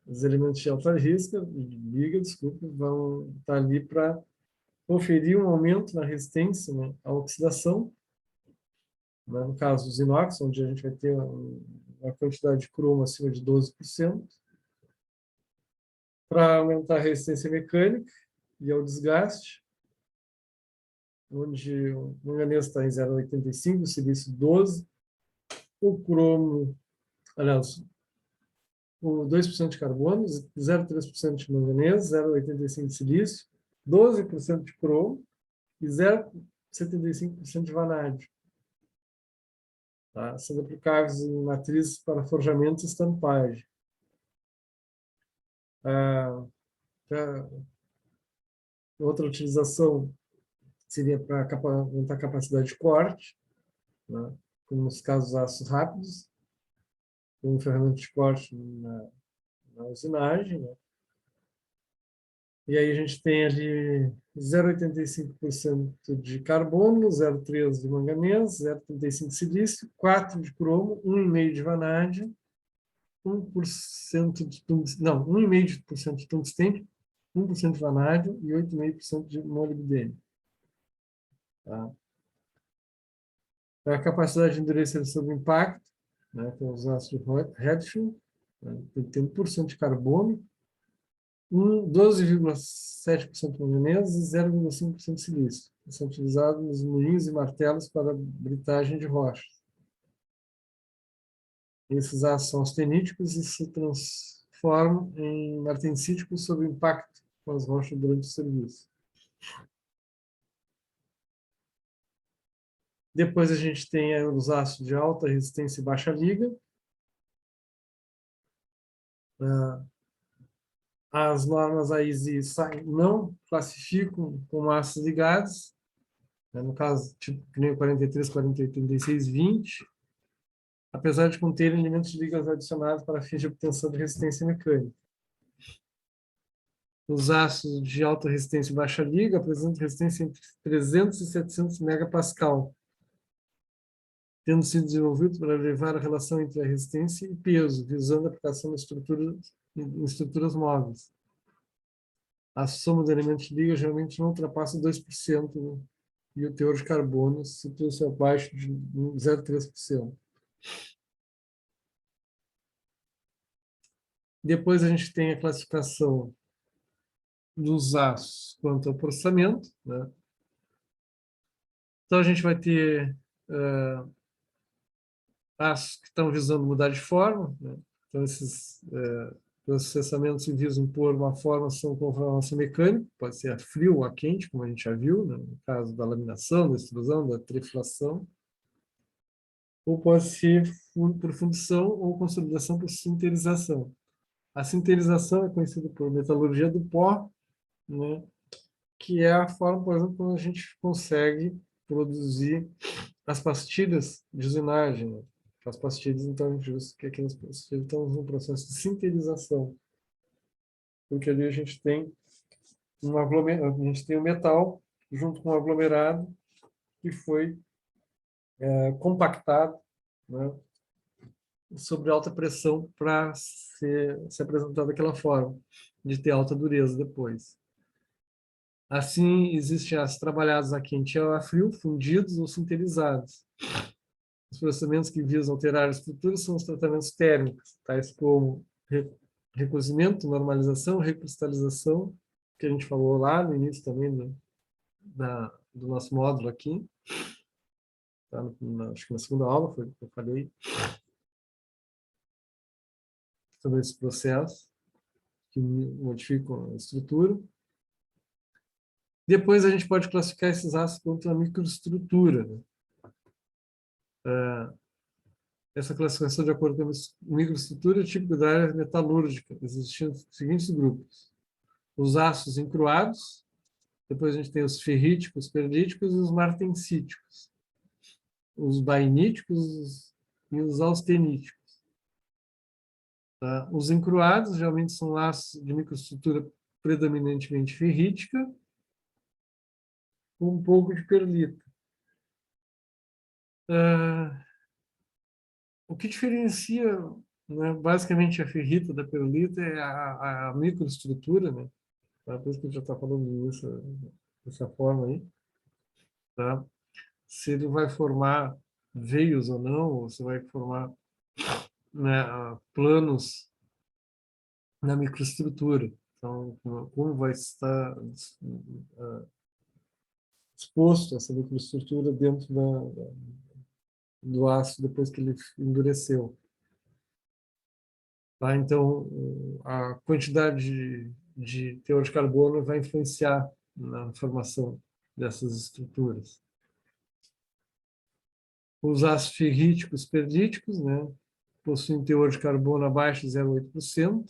os elementos de alta liga, desculpa, vão estar ali para conferir um aumento na resistência, né, à oxidação, né, no caso dos inox, onde a gente vai ter uma quantidade de cromo acima de 12%, para aumentar a resistência mecânica e ao desgaste, onde o manganês está em 0,85, o silício 12, o cromo, aliás, o 2% de carbono, 0,3% de manganês, 0,85% de silício, 12% de cromo e 0,75% de vanádio. Tá? Sendo aplicáveis em matrizes para forjamento e estampagem. Outra utilização seria para aumentar a capacidade de corte, né? Como nos casos aços rápidos, com ferramenta de corte na usinagem. Né? E aí a gente tem ali 0,85% de carbono, 0,3% de manganês, 0,35% de silício, 4% de cromo, 1,5% de vanádio, 1% de tungstênio, não, 1,5% de tungstênio, 1% de vanádio e 8,5% de molibdênio. Tá? A capacidade de endurecer sob impacto, né, com os ácidos Redfield, né, tem que ter 1% de carbono, 12,7% de manganês e 0,5% de silício. São utilizados nos moinhos e martelos para britagem de rochas. Esses ácidos são austeníticos e se transformam em martensíticos sob impacto com as rochas durante o serviço. Depois a gente tem os ácidos de alta resistência e baixa liga. As normas AISI não classificam como ácidos ligados, né? No caso, tipo, que nem o 43, 40, 86, 20, apesar de conterem elementos de ligas adicionados para fins de obtenção de resistência mecânica. Os ácidos de alta resistência e baixa liga apresentam resistência entre 300 e 700 megapascal, tendo sido desenvolvido para elevar a relação entre a resistência e peso, visando a aplicação em estruturas móveis. A soma de elementos de liga geralmente não ultrapassa 2%, né? E o teor de carbono situa-se abaixo de 0,3%. Depois a gente tem a classificação dos aços quanto ao processamento, né? Então a gente vai ter aços que estão visando mudar de forma, né? Então esses processamentos que visam pôr uma formação com formação mecânica, pode ser a frio ou a quente, como a gente já viu, né? No caso da laminação, da extrusão, da triflação, ou pode ser por fundição ou consolidação por sinterização. A sinterização é conhecida por metalurgia do pó, né? Que é a forma, por exemplo, quando a gente consegue produzir as pastilhas de usinagem. Né? As pastilhas, então, a gente usa que aquelas pastilhas estão no processo de sinterização. Porque ali a gente tem a gente tem o metal junto com o aglomerado que foi compactado, né, sobre alta pressão para se apresentar daquela forma, de ter alta dureza depois. Assim, existem as trabalhadas a quente e a frio, fundidos ou sinterizados. Os procedimentos que visam alterar a estrutura são os tratamentos térmicos, tais como recozimento, normalização, recristalização, que a gente falou lá no início também do nosso módulo aqui. Tá? Acho que na segunda aula foi que eu falei sobre esse processo que modificam a estrutura. Depois a gente pode classificar esses ácidos quanto a microestrutura, né? Essa classificação de acordo com a microestrutura é típica da área metalúrgica, existindo os seguintes grupos: os ácidos encruados, depois a gente tem os ferríticos, perlíticos e os martensíticos, os bainíticos e os austeníticos. Tá? Os encruados geralmente são ácidos de microestrutura predominantemente ferrítica, com um pouco de perlita. O que diferencia, né, basicamente a ferrita da perlita é a microestrutura, né? Tá? Por isso que a gente já está falando dessa forma aí. Tá? Se ele vai formar veios ou não, ou se vai formar, né, planos na microestrutura. Então, como vai estar exposto essa microestrutura dentro do aço depois que ele endureceu. Tá? Então, a quantidade de teor de carbono vai influenciar na formação dessas estruturas. Os ácidos ferríticos perlíticos, né, possuem teor de carbono abaixo de 0,8%,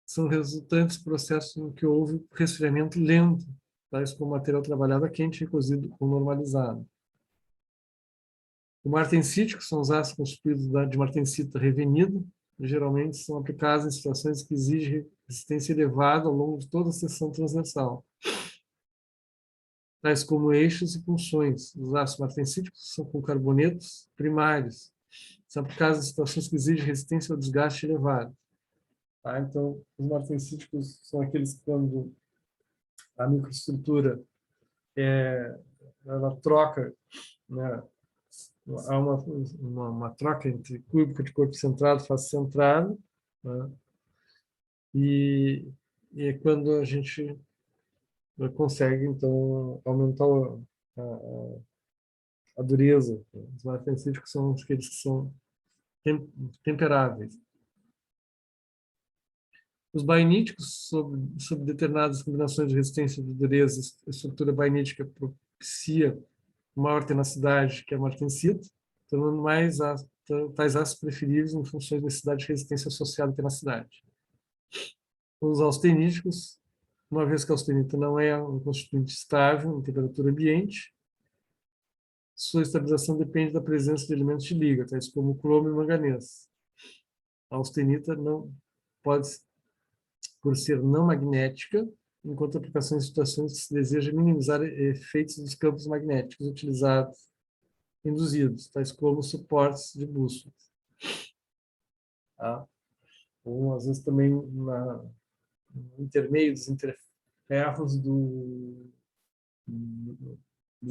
são resultantes de processos em que houve resfriamento lento, tais como material trabalhado a quente, recozido ou normalizado. O martensítico são os ácidos constituídos de martensita revenida, geralmente são aplicados em situações que exigem resistência elevada ao longo de toda a seção transversal, tais como eixos e punções. Os ácidos martensíticos são com carbonetos primários, são aplicados em situações que exigem resistência ao desgaste elevado. Tá? Então, os martensíticos são aqueles que, quando a microestrutura ela troca, né, há uma troca entre cúbico de corpo centrado e face centrado, né, e é quando a gente consegue, então, aumentar a dureza. Os martensíticos são aqueles que são temperáveis. Os bainíticos, sob determinadas combinações de resistência de dureza, a estrutura bainítica propicia maior tenacidade que a martensita, tornando tais ácidos preferíveis em função da necessidade de resistência associada à tenacidade. Os austeníticos, uma vez que a austenita não é um constituinte estável em temperatura ambiente, sua estabilização depende da presença de elementos de liga, tais como cromo e manganês. A austenita não pode, por ser não magnética, enquanto aplicações em situações que se deseja minimizar efeitos dos campos magnéticos induzidos, tais como suportes de bússolas. Tá? Ou, às vezes, também no intermeio dos interferros dos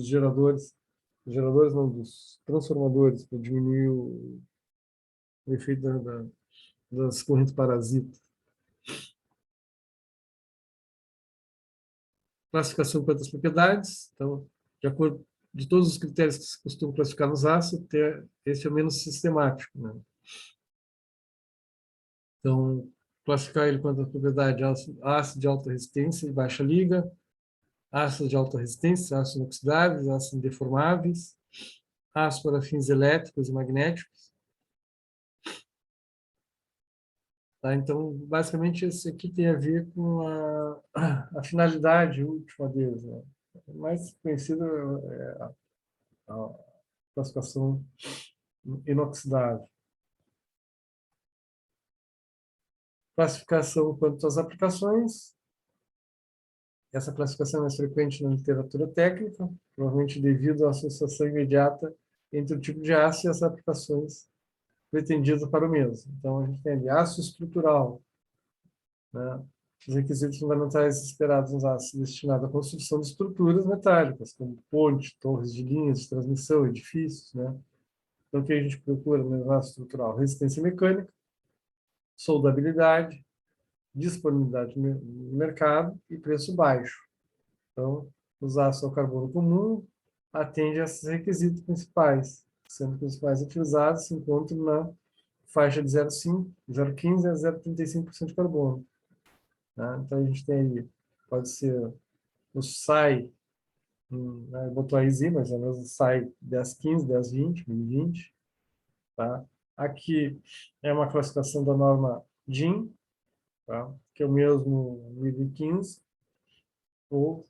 geradores não, dos transformadores, para diminuir o efeito das correntes parasitas. Classificação quanto às propriedades. Então, de acordo de todos os critérios que se costuma classificar nos ácidos, esse é o menos sistemático, né? Então, classificar ele quanto à propriedade: ácido de alta resistência e baixa liga, ácido de alta resistência, ácidos inoxidáveis, ácidos indeformáveis, ácidos para fins elétricos e magnéticos. Tá? Então, basicamente, esse aqui tem a ver com a finalidade última deles, né? Mais conhecida é a classificação inoxidável. Classificação quanto às aplicações. Essa classificação é mais frequente na literatura técnica, provavelmente devido à associação imediata entre o tipo de ácido e as aplicações pretendidas para o mesmo. Então, a gente tem ali ácido estrutural, né? Os requisitos fundamentais esperados nos ácidos destinados à construção de estruturas metálicas, como pontes, torres de linhas de transmissão, edifícios, né? Então, o que a gente procura no aço estrutural? Resistência mecânica, soldabilidade, disponibilidade no mercado e preço baixo. Então, os aços ao carbono comum atendem a esses requisitos principais, sendo que os mais utilizados se encontram na faixa de 0,5, 0,15 a 0,35% de carbono. Né? Então, a gente tem aí, pode ser o SAI, né? Botou aí Z, mas é mesmo SAI 1015, 1020, 1020. Tá? Aqui é uma classificação da norma DIN, tá? Que é o mesmo 1015, ou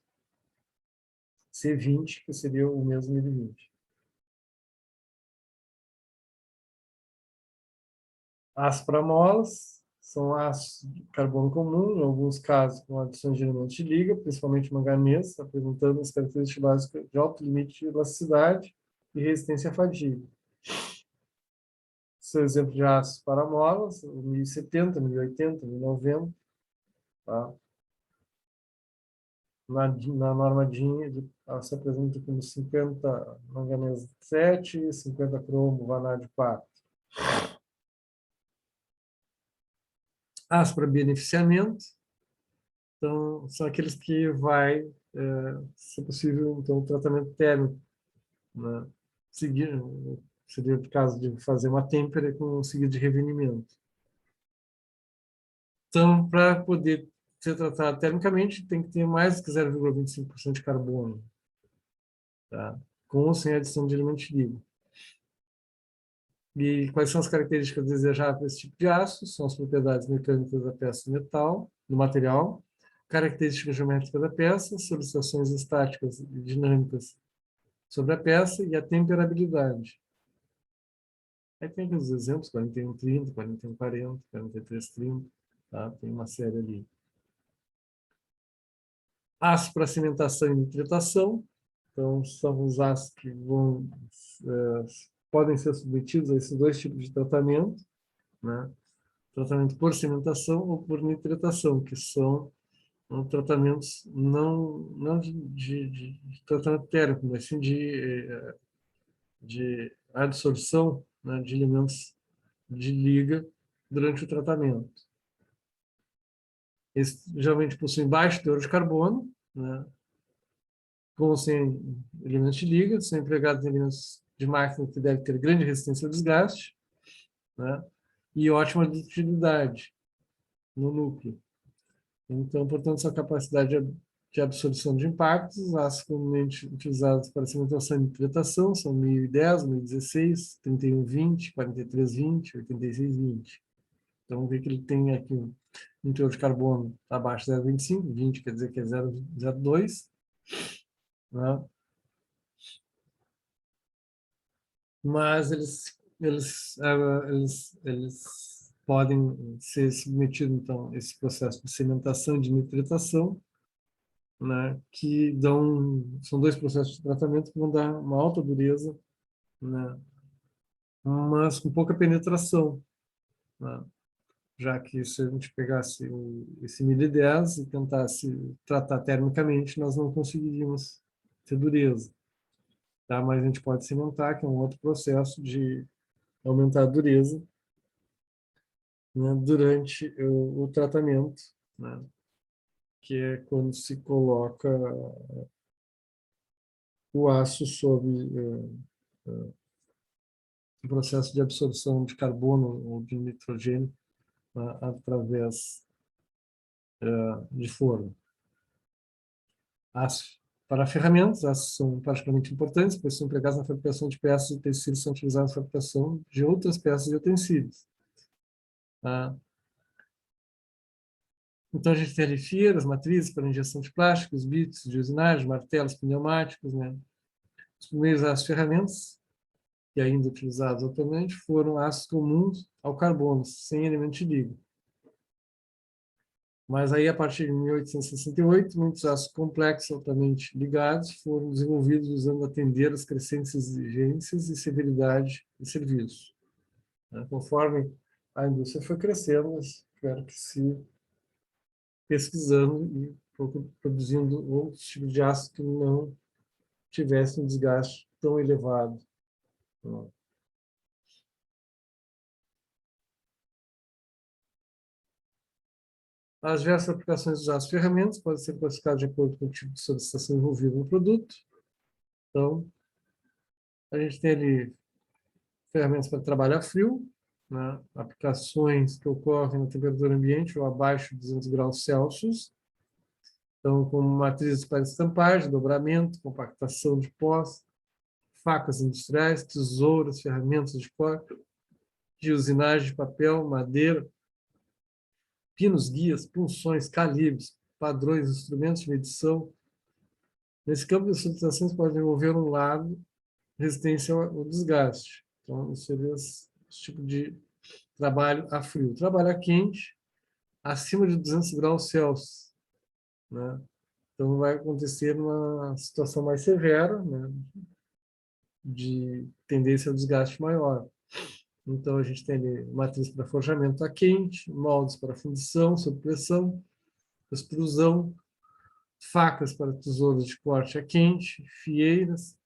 C20, que seria o mesmo 1020. As pramolas são aços de carbono comum, em alguns casos com adições de elementos de liga, principalmente manganês, apresentando as características básicas de alto limite de elasticidade e resistência à fadiga. Seu exemplo de aços paramolas, 1070, 1080, 1090, tá? Na norma DIN, ela se apresenta como 50 manganês 7, 50 cromo vanádio 4. Aço para beneficiamento, então, são aqueles que vai, se possível, então, o tratamento térmico, né? Seguir, seria o caso de fazer uma têmpera com seguida de revenimento. Então, para poder ser tratado termicamente, tem que ter mais do que 0,25% de carbono, tá? Com ou sem adição de elemento líquido. E quais são as características desejáveis desse tipo de aço? São as propriedades mecânicas da peça de metal, do material, características geométricas da peça, solicitações estáticas e dinâmicas sobre a peça e a temperabilidade. Aí tem aqueles exemplos, 41,30, 41,40, 43,30, tá? Tem uma série ali. Aço para cimentação e nitratação, então são os aços que podem ser submetidos a esses dois tipos de tratamento, né? Tratamento por cimentação ou por nitratação, que são tratamentos não de tratamento térmico, mas sim de adsorção, né, de elementos de liga durante o tratamento. Eles geralmente possuem baixo teor de carbono, né, com ou sem elementos de liga, são empregados em elementos de máquina que devem ter grande resistência ao desgaste, né, e ótima dutilidade no núcleo. Então, portanto, sua capacidade de absorção de impactos, os aços comumente utilizados para cimentação e nitratação são 1010, 1016, 3120, 4320, 8620. Então, vamos ver que ele tem aqui um teor de carbono abaixo de 0,25, 20 quer dizer que é 0,02, né? Mas eles podem ser submetidos, então, a esse processo de cimentação e de nitratação, né, que são dois processos de tratamento que vão dar uma alta dureza, né, mas com pouca penetração, né, já que se a gente pegasse esse 1010 e tentasse tratar termicamente, nós não conseguiríamos ter dureza, tá? Mas a gente pode cimentar, que é um outro processo de aumentar a dureza, né, durante o tratamento, né, que é quando se coloca o aço sobre o processo de absorção de carbono ou de nitrogênio, né, através de forno. Aço para ferramentas, aços são particularmente importantes, pois são empregados na fabricação de peças e utensílios, são utilizados na fabricação de outras peças e utensílios. Tá? Então, a gente tem ali fieiras, matrizes para injeção de plásticos, bits de usinagem, martelos pneumáticos, né? Os primeiros aços ferramentas, que ainda utilizados atualmente, foram aços comuns ao carbono, sem elemento de liga. Mas aí, a partir de 1868, muitos aços complexos altamente ligados foram desenvolvidos usando atender às crescentes exigências e severidade de serviço. Conforme a indústria foi crescendo, eles tiveram que se pesquisando e produzindo outros tipos de aço que não tivessem um desgaste tão elevado. As diversas aplicações dos aços ferramentas podem ser classificadas de acordo com o tipo de solicitação envolvido no produto. Então, a gente tem ali ferramentas para trabalho a frio, né? Aplicações que ocorrem na temperatura ambiente ou abaixo de 200 graus Celsius. Então, como matrizes para estampagem, dobramento, compactação de pós, facas industriais, tesouras, ferramentas de corte, de usinagem de papel, madeira, pinos, guias, punções, calibres, padrões, instrumentos de medição. Nesse campo de solicitações pode envolver um lado resistência ao desgaste. Então, isso seria esse tipo de trabalho a frio. Trabalho a quente, acima de 200 graus Celsius, né? Então, vai acontecer uma situação mais severa, né, de tendência ao desgaste maior. Então, a gente tem ali matriz para forjamento a quente, moldes para fundição, sob pressão, extrusão, facas para tesouras de corte a quente, fieiras,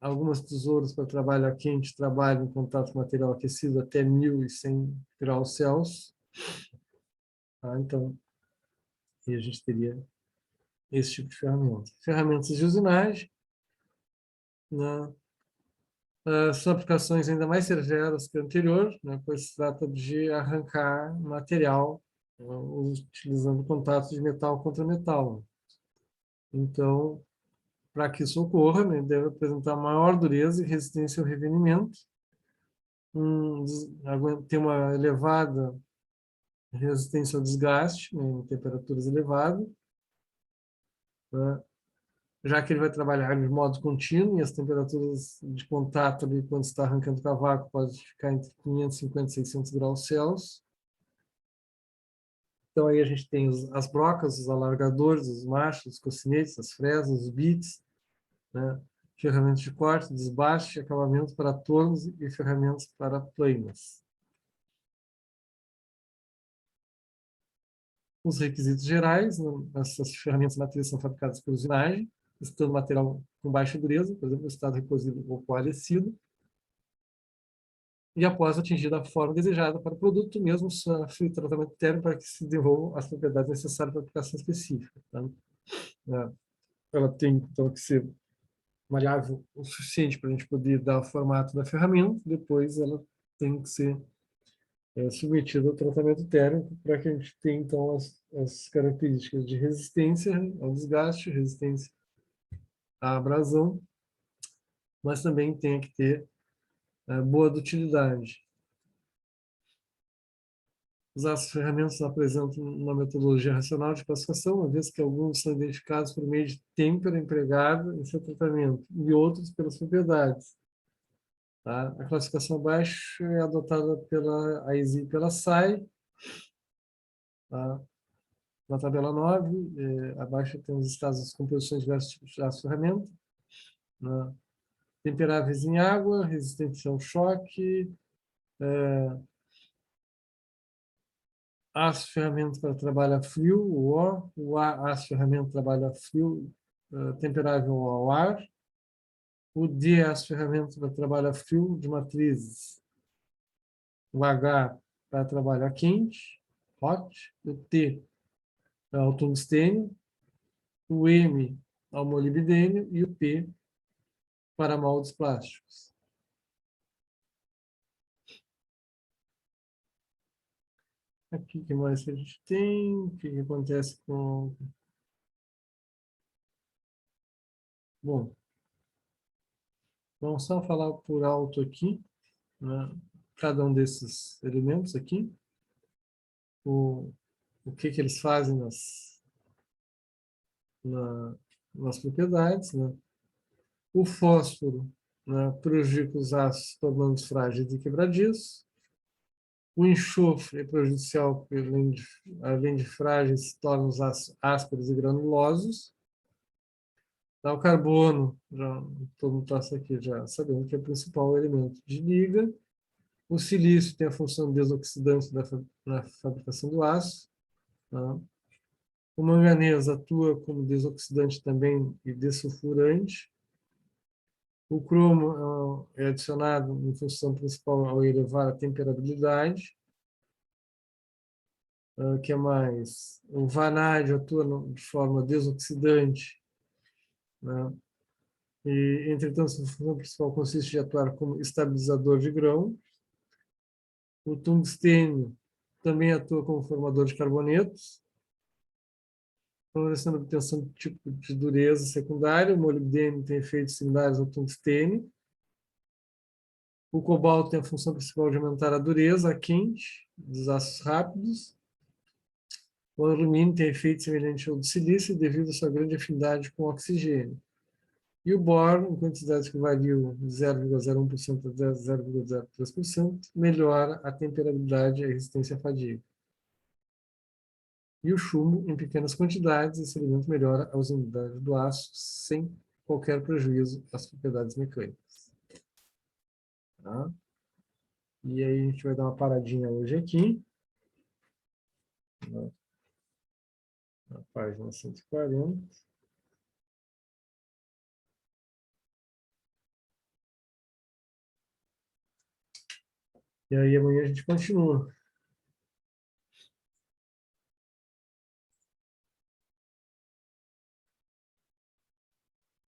algumas tesouras para trabalho a quente trabalham em contato com material aquecido até 1.100 graus Celsius. Tá? Então, aí a gente teria esse tipo de ferramenta. Ferramentas de usinagem, né? São aplicações ainda mais severas que a anterior, né? Pois se trata de arrancar material utilizando contato de metal contra metal. Então, para que isso ocorra, né, deve apresentar maior dureza e resistência ao revenimento, ter uma elevada resistência ao desgaste, né, em temperaturas elevadas, né, já que ele vai trabalhar de modo contínuo e as temperaturas de contato ali, quando está arrancando o cavaco, pode ficar entre 550 e 600 graus Celsius. Então, aí a gente tem as brocas, os alargadores, os machos, os cocinetes, as fresas, os bits, né, ferramentas de corte, desbaste, acabamento para tornos e ferramentas para plainas. Os requisitos gerais, essas ferramentas matrizes são fabricadas por usinagem, estando material com baixa dureza, por exemplo, estado recosivo ou coalescido, e após atingida a forma desejada para o produto, mesmo sofre tratamento térmico para que se desenvolvam as propriedades necessárias para a aplicação específica. Tá? Ela tem, então, que ser maleável o suficiente para a gente poder dar o formato da ferramenta, depois ela tem que ser submetida ao tratamento térmico para que a gente tenha, então, as características de resistência ao desgaste, resistência à abrasão, mas também tem que ter boa dutilidade. As ferramentas apresentam uma metodologia racional de classificação, uma vez que alguns são identificados por meio de têmpera empregada em seu tratamento e outros pelas propriedades. Tá? A classificação abaixo é adotada pela AISI e pela SAI. Tá? Na tabela 9, abaixo temos listadas as composições de diversos tipos de aço ferramenta. Né? Temperáveis em água, resistentes ao choque, aço ferramenta para trabalho a frio, o aço ferramenta trabalho a frio, temperável ao ar, o D aço ferramenta para trabalho a frio de matrizes, o H para trabalho a quente, hot, o T ao tungstênio, o M ao molibdênio e o P para moldes plásticos. Aqui, o que mais que a gente tem? O que acontece com... Bom, vamos só falar por alto aqui, né, cada um desses elementos aqui, o que eles fazem nas propriedades. Né? O fósforo, né, prejudica os aços, tornando-os frágeis e quebradiços. O enxofre é prejudicial, porque, além de frágeis, torna os aços ásperos e granulosos. O carbono, já, todo mundo está aqui já sabendo que é o principal elemento de liga. O silício tem a função desoxidante na fabricação do aço. Tá? O manganês atua como desoxidante também e dessulfurante. O cromo é adicionado em função principal ao elevar a temperabilidade. O que mais? O vanádio atua de forma desoxidante, né? E, entretanto, sua função principal consiste de atuar como estabilizador de grão. O tungstênio também atua como formador de carbonetos, favorecendo a obtenção de tipo de dureza secundária. O molibdênio tem efeitos similares ao tungstênio. O cobalto tem a função principal de aumentar a dureza, a quente, dos ácidos rápidos. O alumínio tem efeito semelhante ao do silício devido à sua grande afinidade com o oxigênio. E o boro, em quantidades que variam de 0,01% a 0,03%, melhora a temperabilidade e a resistência à fadiga. E o chumbo, em pequenas quantidades, esse elemento melhora a usabilidade do aço sem qualquer prejuízo às propriedades mecânicas. Tá? E aí a gente vai dar uma paradinha hoje aqui, na página 140. E aí amanhã a gente continua.